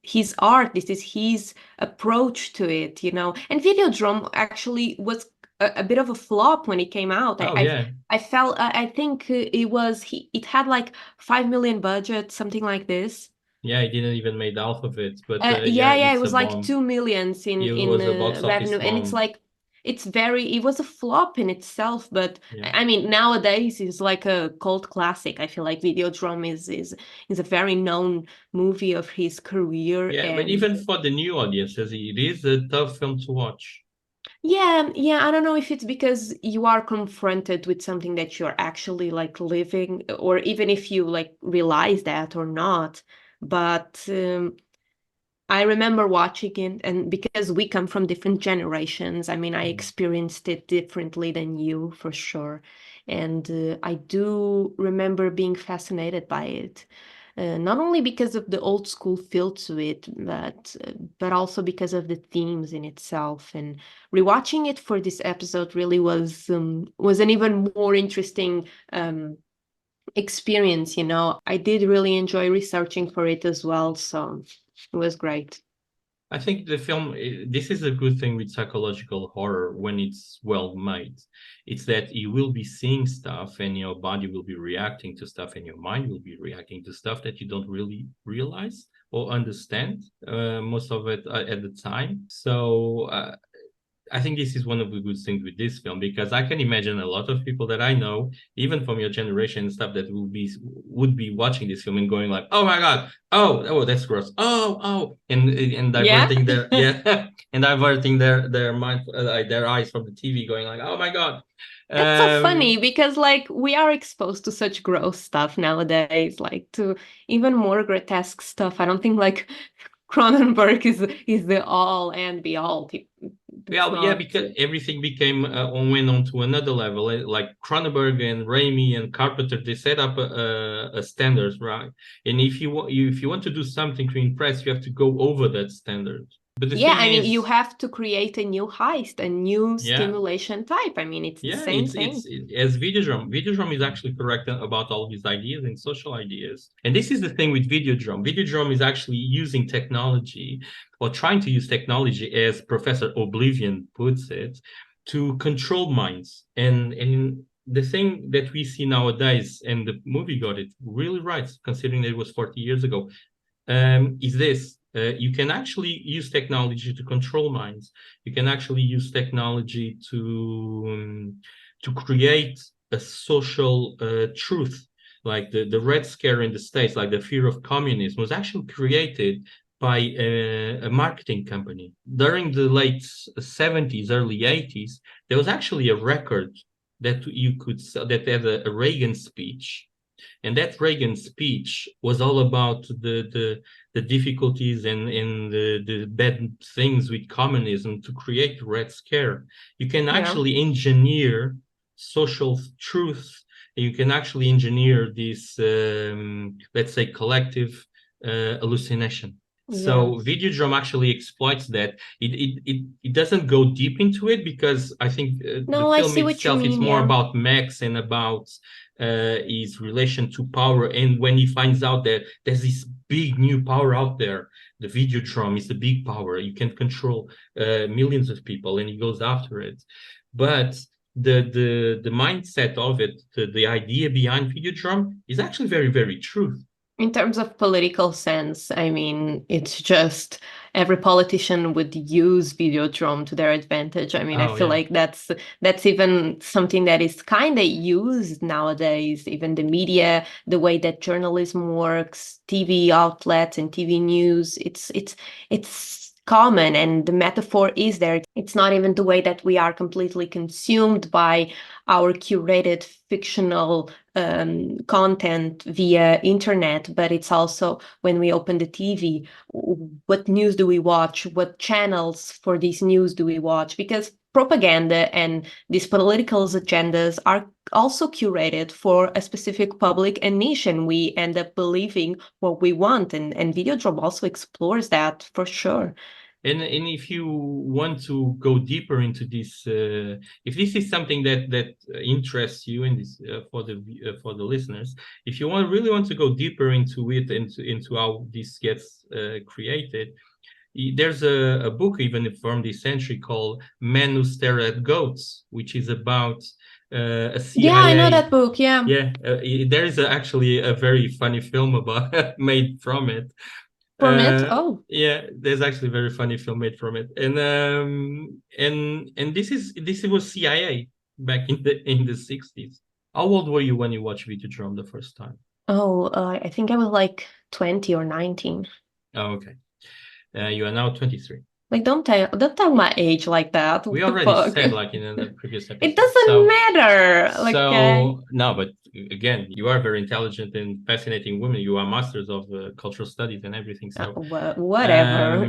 his art. This is his approach to it, you know. And Videodrome actually was a bit of a flop when it came out. I felt I think it had like 5 million budget, something like this. Yeah, it didn't even made half of it, but it it's was a like bomb. 2 million It in was a box office revenue, and it's bomb. like it was a flop in itself, but Yeah. I mean nowadays it's like a cult classic. I feel like Videodrome is a very known movie of his career. Yeah, but And even for the new audiences, it is a tough film to watch. yeah, I don't know if it's because you are confronted with something that you're actually like living, or even if you like realize that or not. But I remember watching it, and because we come from different generations, I mean, I experienced it differently than you for sure. And I do remember being fascinated by it. Not only because of the old school feel to it, but also because of the themes in itself. And rewatching it for this episode really was an even more interesting experience. You know, I did really enjoy researching for it as well, so it was great. I think the film, this is a good thing with psychological horror when it's well made. It's that you will be seeing stuff and your body will be reacting to stuff and your mind will be reacting to stuff that you don't really realize or understand most of it at the time. So I think this is one of the good things with this film, because I can imagine a lot of people that I know, even from your generation and stuff, that would be watching this film and going like, "Oh my god, oh, that's gross, oh," and diverting their and diverting their mind, their eyes from the TV, going like, "Oh my god." That's so funny because like we are exposed to such gross stuff nowadays, like to even more grotesque stuff. I don't think like Cronenberg is the all and be all. Yeah, because everything became went on to another level. Like Cronenberg and Raimi and Carpenter, they set up a standard, right? And if you want to do something to impress, you have to go over that standard. But the thing I mean, is, you have to create a new heist, a new stimulation type. I mean, it's the same thing. As Videodrome. Videodrome is actually correct about all these ideas and social ideas. And this is the thing with Videodrome. Videodrome is actually using technology, or trying to use technology, as Professor Oblivion puts it, to control minds. And the thing that we see nowadays, and the movie got it really right, considering that it was 40 years ago, is this. You can actually use technology to control minds. You can actually use technology to create a social truth. Like the Red Scare in the States, like the fear of communism, was actually created by a marketing company. During the late 70s, early 80s, there was actually a record that you could that had a Reagan speech. And that Reagan speech was all about the difficulties and the bad things with communism to create the Red Scare. You can actually engineer social truth. You can actually engineer this, let's say, collective hallucination. So Videodrome actually exploits that. It doesn't go deep into it, because I think the film itself is more about Max and about his relation to power. And when he finds out that there's this big new power out there, the Videodrome is the big power. You can control millions of people, and he goes after it. But the mindset of it, the idea behind Videodrome, is actually very, very true. In terms of political sense, I mean, it's just every politician would use Videodrome to their advantage. I mean, I feel like that's even something that is kind of used nowadays. Even the media, the way that journalism works, TV outlets and TV news, it's common, and the metaphor is there. It's not even the way that we are completely consumed by our curated fictional content via internet, but it's also when we open the TV, what news do we watch? What channels for these news do we watch? Because propaganda and these political agendas are also curated for a specific public and niche, and we end up believing what we want. And Videodrome also explores that for sure. And if you want to go deeper into this, if this is something that interests you in this for the listeners, if you really want to go deeper into it, into how this gets created, there's a book even from this century called Men Who Stare at Goats, which is about a CIA. Yeah, I know that book. Yeah. Yeah, there is actually a very funny film about made from it. From it. Oh, Yeah, there's actually a very funny film made from it, and this was CIA back in the 60s. How old were you when you watched Videodrome the first time? I think I was like 20 or 19. Oh, okay. You are now 23. Like, don't tell my age like that. We What the already fuck? said, like, in the previous episode. It doesn't matter. Like, So no, but again, you are very intelligent and fascinating woman. You are masters of cultural studies and everything. So whatever.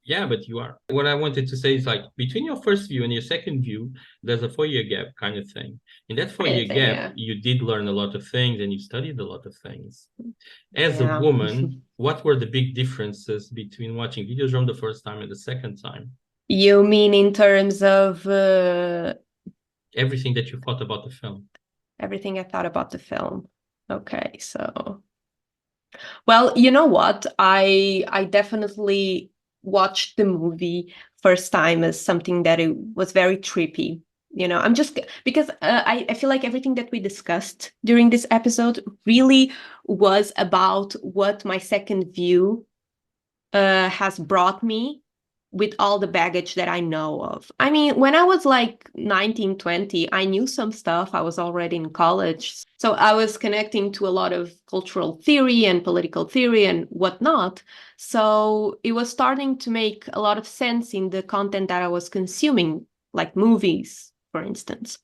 yeah, but you are. What I wanted to say is, like, between your first view and your second view, there's a 4-year gap kind of thing. In that 4-year gap, yeah. you did learn a lot of things and you studied a lot of things. As Yeah. a woman, what were the big differences between watching Videodrome the first time and the second time? You mean in terms of Everything that you thought about the film. everything I thought about the film. Okay, so well, you know what? I definitely watched the movie first time as something that it was very trippy. You know, I'm just because I feel like everything that we discussed during this episode really was about what my second view has brought me with all the baggage that I know of. I mean, when I was like 19, 20, I knew some stuff. I was already in college. So I was connecting to a lot of cultural theory and political theory and whatnot. So it was starting to make a lot of sense in the content that I was consuming, like movies, for instance.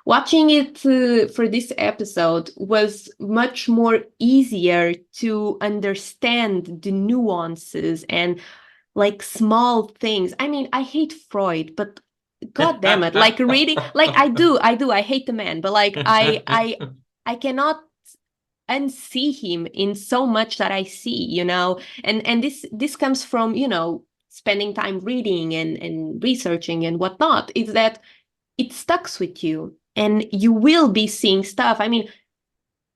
Watching it for this episode was much more easier to understand the nuances and like small things. I mean, I hate Freud, but god damn it, like reading, like I hate the man, but like I cannot unsee him in so much that I see, you know, and this comes from, you know, spending time reading and researching and whatnot, is that it stucks with you and you will be seeing stuff. I mean,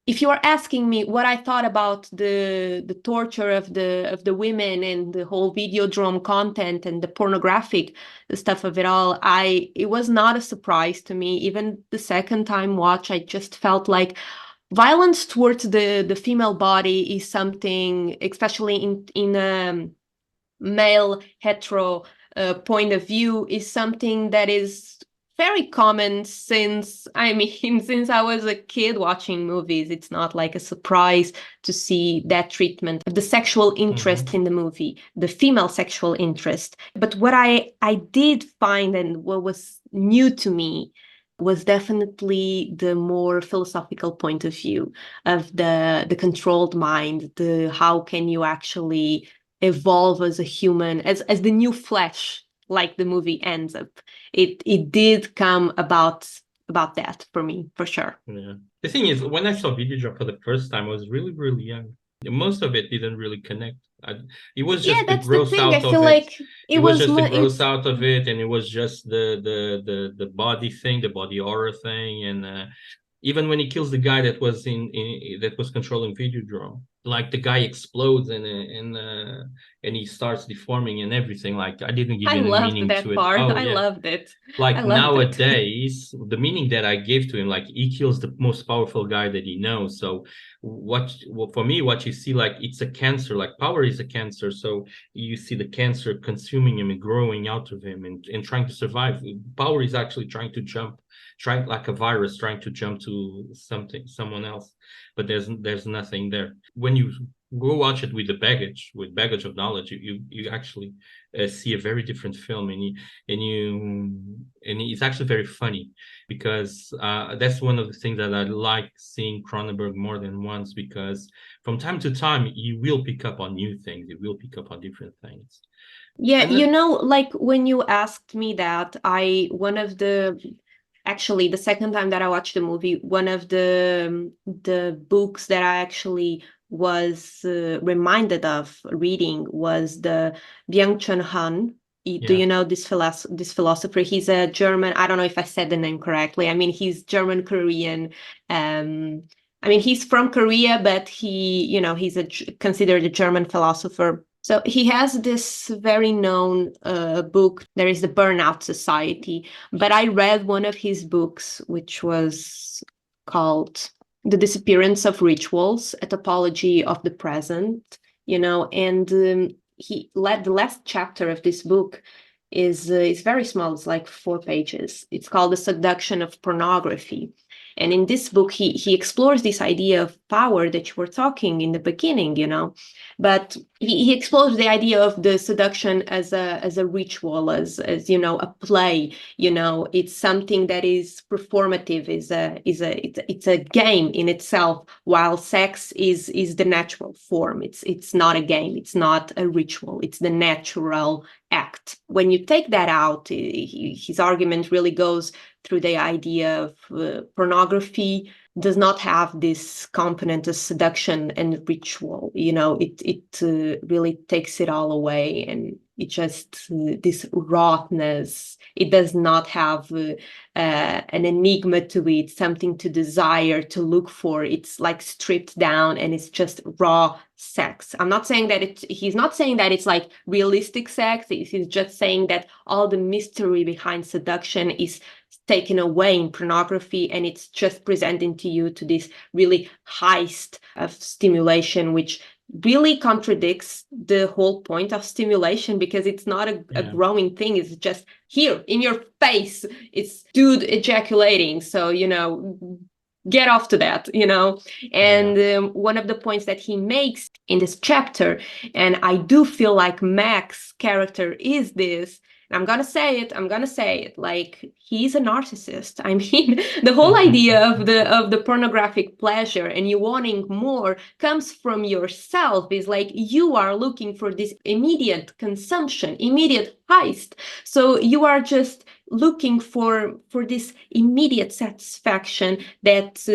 if you are asking me what I thought about the torture of the women and the whole Videodrome content and the pornographic stuff of it all, it was not a surprise to me. Even the second time watch, I just felt like violence towards the female body is something, especially in male hetero point of view, is something that is very common since since I was a kid watching movies. It's not like a surprise to see that treatment of the sexual interest in the movie, the female sexual interest. But what I did find, and what was new to me, was definitely the more philosophical point of view of the controlled mind, the how can you actually evolve as a human, as the new flesh, like the movie ends up. It did come about that for me, for sure. Yeah. The thing is, when I saw Videodrome for the first time, I was really, really young. Most of it didn't really connect. It was just the gross out of it. I feel like it was just the gross out of it, and it was just the body thing, the body horror thing, and even when he kills the guy that was that was controlling Videodrome, like the guy explodes and he starts deforming and everything. Like, I didn't give any meaning to it. Part. Oh, I yeah. loved it. Like, I loved nowadays, the meaning that I gave to him, like, he kills the most powerful guy that he knows. So for me, what you see, like, it's a cancer. Like, power is a cancer. So you see the cancer consuming him and growing out of him and trying to survive. Power is actually trying to jump, like a virus trying to jump to someone else, but there's nothing there. When you go watch it with baggage of knowledge, you actually see a very different film, and it's actually very funny, because that's one of the things that I like seeing Cronenberg more than once, because from time to time you will pick up on new things, you will pick up on different things. Yeah, you know, like when you asked me that, actually, the second time that I watched the movie, one of the books that I actually was reminded of reading was the Byung-Chul Han. Do Yeah. you know this philosopher? He's a German. I don't know if I said the name correctly. I mean, he's German Korean. I mean, he's from Korea, but he's considered a German philosopher. So he has this very known book. There is the Burnout Society. But I read one of his books, which was called The Disappearance of Rituals, a Topology of the Present, and the last chapter of this book is very small. It's like 4 pages. It's called The Seduction of Pornography. And in this book, he explores this idea of power that you were talking in the beginning, but he explores the idea of the seduction as a ritual, as a play. It's something that is performative, it's a game in itself, while sex is the natural form. It's not a game, it's not a ritual, it's the natural act. When you take that out, his argument really goes through the idea of pornography does not have this component of seduction and ritual. It really takes it all away, and it just this rawness. It does not have an enigma to it, something to desire, to look for. It's like stripped down, and it's just raw sex. I'm not saying that he's not saying that it's like realistic sex. He's just saying that all the mystery behind seduction is taken away in pornography, and it's just presenting to you to this really heist of stimulation, which really contradicts the whole point of stimulation, because it's not a growing thing. It's just here in your face. It's dude ejaculating. So, get off to that, And one of the points that he makes in this chapter, and I do feel like Mac's character is this, I'm going to say it, like, he's a narcissist. I mean, the whole idea of the pornographic pleasure and you wanting more comes from yourself. Is like you are looking for this immediate consumption, immediate heist. So you are just looking for this immediate satisfaction that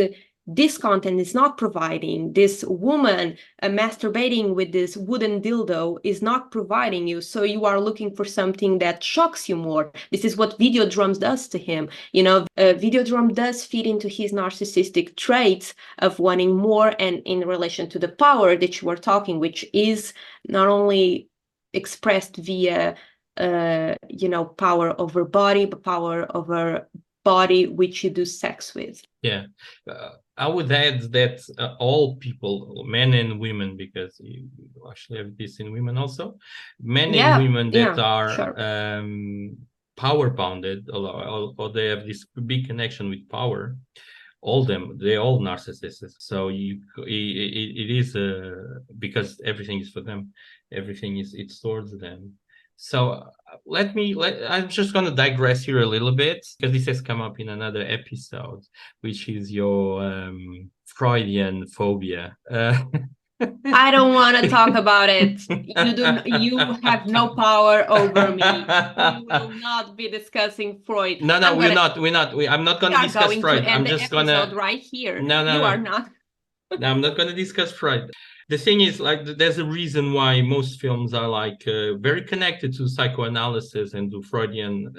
this content is not providing. This woman masturbating with this wooden dildo is not providing you. So you are looking for something that shocks you more. This is what Videodrome does to him. Videodrome does feed into his narcissistic traits of wanting more, and in relation to the power that you were talking, which is not only expressed via power over body, but power over body which you do sex with. Yeah. I would add that all people, men and women, because you actually have this in women also, men and women that are power bounded, or they have this big connection with power, they're all narcissists. So it is because everything is for them, it's towards them. So I'm just going to digress here a little bit, because this has come up in another episode, which is your Freudian phobia. I don't want to talk about it. You have no power over me. We will not be discussing Freud. No, we're not. I'm not going to discuss Freud. I'm just going to right here. No, you are not. No, I'm not going to discuss Freud. The thing is, like, there's a reason why most films are like very connected to psychoanalysis and to Freudian,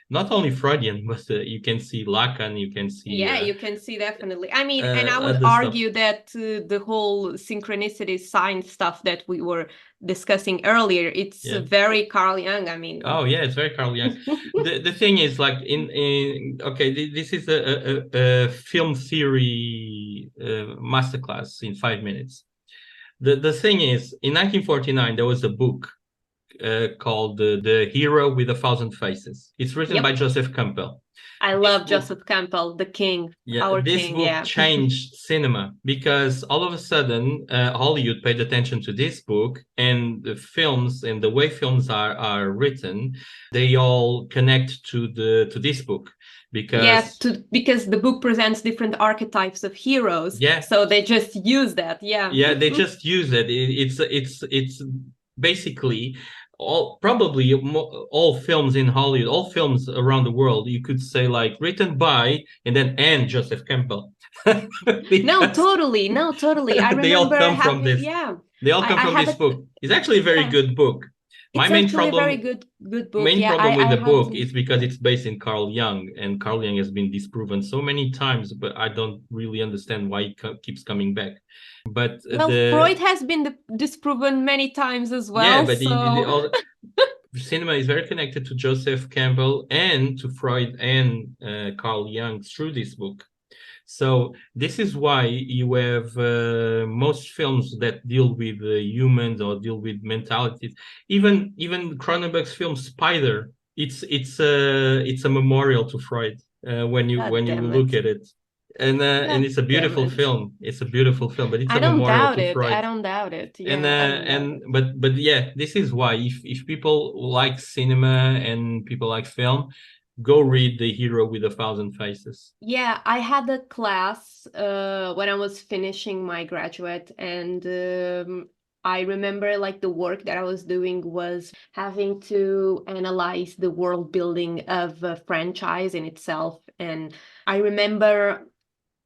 not only Freudian, but you can see Lacan, you can see... you can see definitely. I mean, and I would argue that the whole synchronicity science stuff that we were discussing earlier, it's very Carl Jung. I mean... Oh, yeah, it's very Carl Jung. the thing is, like, this is a film theory masterclass in 5 minutes. The thing is, in 1949, there was a book called The Hero with 1,000 Faces. It's written by Joseph Campbell. I love Joseph Campbell, the king, this book changed cinema, because all of a sudden Hollywood paid attention to this book, and the films and the way films are written, they all connect to this book. Because the book presents different archetypes of heroes. Yeah. So they just use that. Yeah. Yeah, they just use it. It's basically all films in Hollywood, all films around the world, you could say like written by and Joseph Campbell. No, Because totally. No, totally. I they all remember come from having, this. yeah, They all come I from have this it. book. It's actually a very Yeah, good book. My it's actually a very good book. main Yeah, problem with I the have book to. is because it's based in Carl Jung, and Carl Jung has been disproven so many times, but I don't really understand why he keeps coming back. But Well, Freud has been disproven many times as yeah, well. but So cinema is very connected to Joseph Campbell and to Freud and Carl Jung through this book. So this is why you have most films that deal with humans or deal with mentalities. Even Cronenberg's film Spider, it's a memorial to Freud God when you damn look it. at it, and God it's a damn beautiful it. film. It's a beautiful film, but it's I a don't memorial doubt to it. I Freud. don't doubt it. And Yeah, I don't doubt it. but yeah, this is why if people like cinema and people like film, go read The Hero with a Thousand Faces. Yeah, I had a class when I was finishing my graduate, and I remember like the work that I was doing was having to analyze the world building of a franchise in itself. And I remember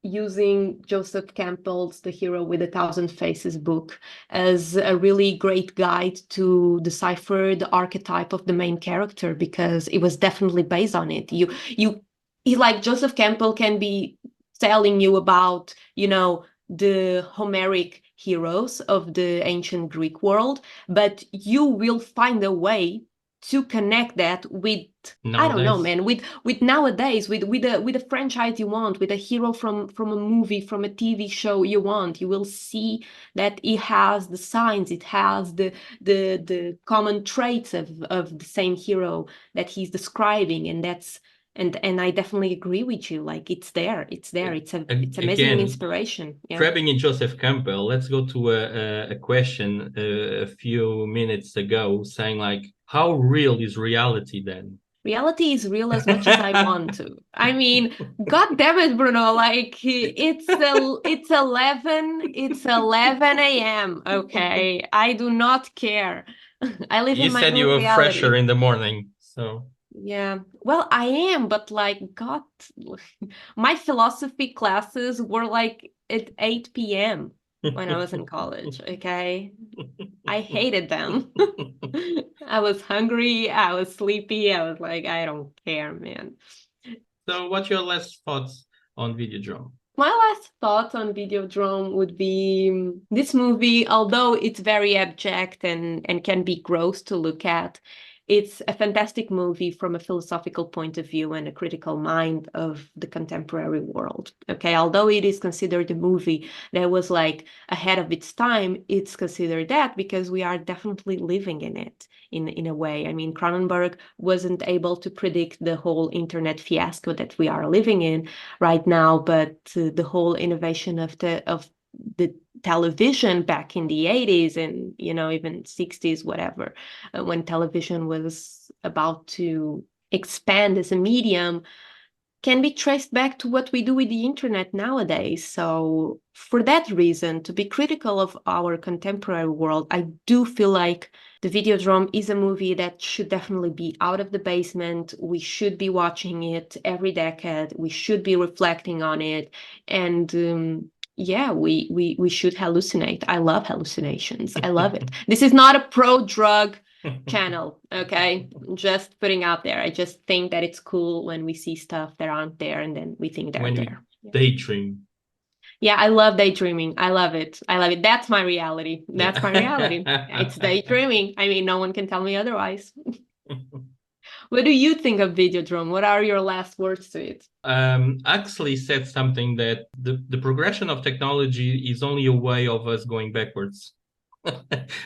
using Joseph Campbell's The Hero with a Thousand Faces book as a really great guide to decipher the archetype of the main character, because it was definitely based on it. Like Joseph Campbell can be telling you about, the Homeric heroes of the ancient Greek world, but you will find a way to connect that with, I don't know, Nowadays, man, with nowadays, with a franchise you want, with a hero from a movie, from a TV show you want. You will see that it has the signs, it has the common traits of the same hero that he's describing, and that's and I definitely agree with you. Like it's there, it's there. It's amazing again, inspiration. Yeah. grabbing in Joseph Campbell, let's go to a question a few minutes ago, saying like, how real is reality then? Reality is real as much as I want to. I mean, God damn it, Bruno! Like it's 11 a.m. Okay, I do not care. I live You in my said you own were fresher reality. in the morning, so Yeah, well, I am, but like, God, my philosophy classes were like at 8 p.m. when I was in college. Okay, I hated them. I was hungry, I was sleepy, I was like, I don't care, man. so what's your last thoughts on Videodrome? My last thoughts on Videodrome would be this movie, although it's very abject and can be gross to look at, it's a fantastic movie from a philosophical point of view and a critical mind of the contemporary world. Okay, although it is considered a movie that was like ahead of its time, it's considered that because we are definitely living in it in a way. I mean, Cronenberg wasn't able to predict the whole internet fiasco that we are living in right now, but the whole innovation of the television back in the 80s and even 60s, whatever, when television was about to expand as a medium, can be traced back to what we do with the internet nowadays. So for that reason, to be critical of our contemporary world, I do feel like The Videodrome is a movie that should definitely be out of the basement. We should be watching it every decade. We should be reflecting on it. And yeah, we should hallucinate. I love hallucinations. I love it. This is not a pro-drug channel, okay? Just putting out there. I just think that it's cool when we see stuff that aren't there and then we think they're When you there. daydream. Yeah, I love daydreaming. I love it. I love it. That's my reality. That's my reality. Yeah. It's daydreaming. I mean, no one can tell me otherwise. What do you think of Videodrome? What are your last words to it? Huxley said something that the progression of technology is only a way of us going backwards.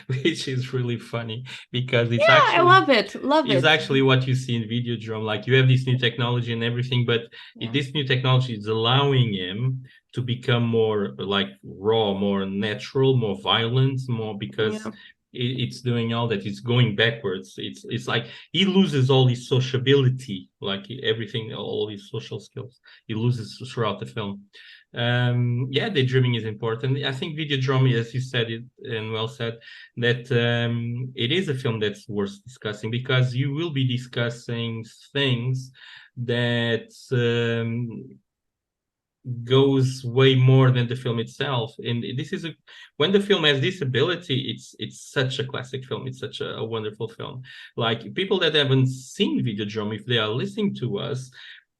Which is really funny because Yeah, I love it. Love it's it. actually what you see in Videodrome. Like you have this new technology and everything, but Yeah. this new technology is allowing him to become more like raw, more natural, more violent, more because Yeah. it's doing all that. It's going backwards. It's like he loses all his sociability, like everything, all his social skills. He loses throughout the film. Yeah, daydreaming is important. I think Videodrome, as you said it and well said, that it is a film that's worth discussing because you will be discussing things that goes way more than the film itself. And this is when the film has this ability, it's such a classic film. It's such a wonderful film. Like people that haven't seen Videodrome, if they are listening to us,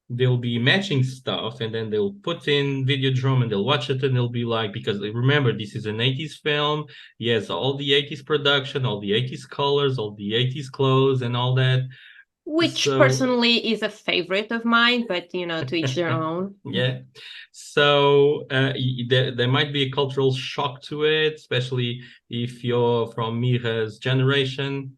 they'll be matching stuff and then they'll put in Videodrome and they'll watch it and they'll be like, because remember, this is an 80s film. Yes, all the 80s production, all the 80s colors, all the 80s clothes and all that. Which personally is a favorite of mine, but to each their own. Yeah. So there might be a cultural shock to it, especially if you're from Miha's generation.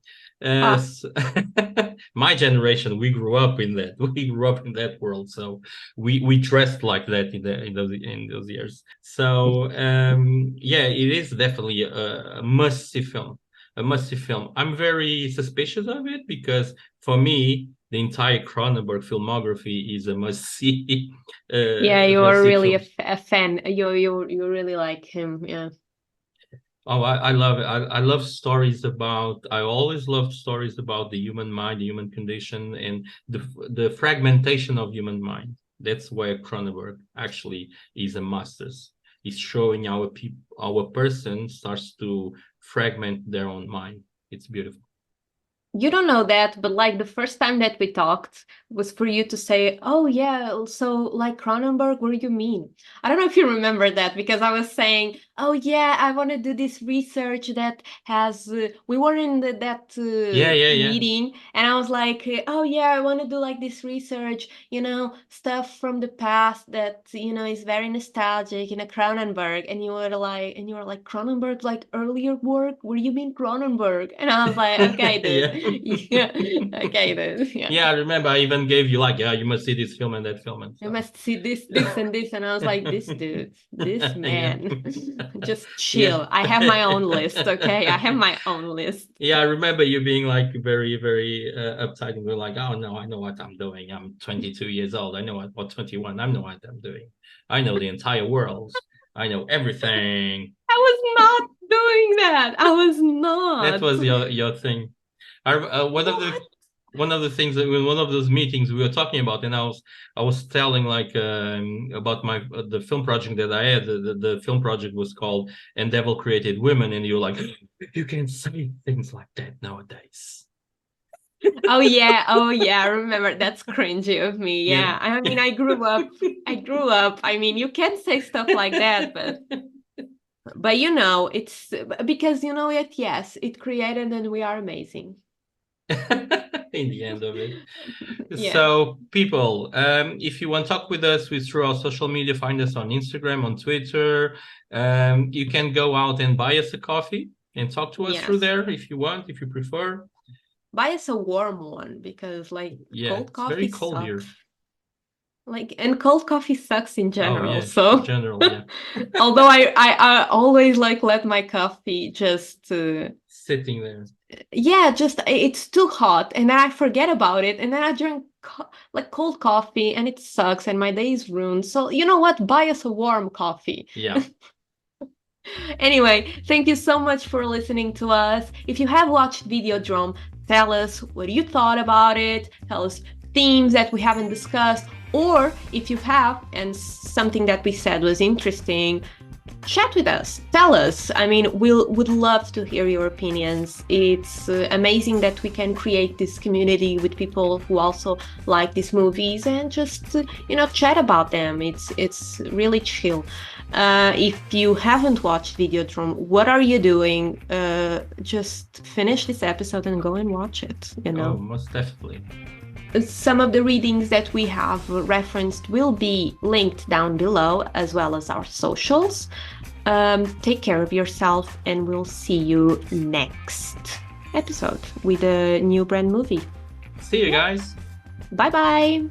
My generation, we grew up in that. We grew up in that world, so we dressed like that in those years. So yeah, it is definitely a must-see film. A must-see film. I'm very suspicious of it because for me, the entire Cronenberg filmography is a must-see. Yeah, you are really a fan. You really like him. Yeah. Oh, I love it. I love stories about. I always loved stories about the human mind, the human condition, and the fragmentation of human mind. That's where Cronenberg actually is a master. He's showing our person starts to fragment their own mind. It's beautiful. You don't know that, but like the first time that we talked was for you to say, oh yeah, so like Cronenberg, what do you mean? I don't know if you remember that, because I was saying, oh yeah, I want to do this research that has, we were in that meeting, and I was like, oh yeah, I want to do like this research, stuff from the past that, is very nostalgic, Cronenberg, and you were like, Cronenberg, like earlier work? What do you mean Cronenberg? And I was like, okay, dude. Yeah. Okay, then. Yeah, I remember I even gave you like, you must see this film and that film. And you must see this and this. And I was like, this dude, this man, just chill. Yeah. I have my own list, okay? I have my own list. Yeah, I remember you being like very, very uptight and we're like, oh no, I know what I'm doing. I'm 22 years old. I know or 21. I know what I'm doing. I know the entire world. I know everything. I was not doing that. I was not. That was your thing. One of the things that in one of those meetings we were talking about, and I was telling like about the film project that I had. The film project was called "And Devil Created Women," and you're like, you can't say things like that nowadays. Oh yeah, I remember. That's cringy of me. Yeah. I mean, I grew up. I mean, you can't say stuff like that, but it's because yes, it created, and we are amazing. In the end of it. Yeah. So people, if you want to talk with us through our social media, find us on Instagram, on Twitter. You can go out and buy us a coffee and talk to us through there if you want, if you prefer. Buy us a warm one because cold coffee very cold sucks. Here. And cold coffee sucks in general. Oh, yeah, so in general, yeah. Although I always let my coffee just sitting there. Yeah, just it's too hot, and then I forget about it, and then I drink cold coffee, and it sucks, and my day is ruined. So you know what? Buy us a warm coffee. Yeah. Anyway, thank you so much for listening to us. If you have watched Videodrome, tell us what you thought about it. Tell us themes that we haven't discussed, or if you have and something that we said was interesting, chat with us. Tell us. I mean, would love to hear your opinions. It's amazing that we can create this community with people who also like these movies and just chat about them. It's really chill. If you haven't watched Videodrome, what are you doing? Just finish this episode and go and watch it. Oh, most definitely. Some of the readings that we have referenced will be linked down below, as well as our socials. Take care of yourself, and we'll see you next episode with a new brand movie. See you guys. Bye-bye.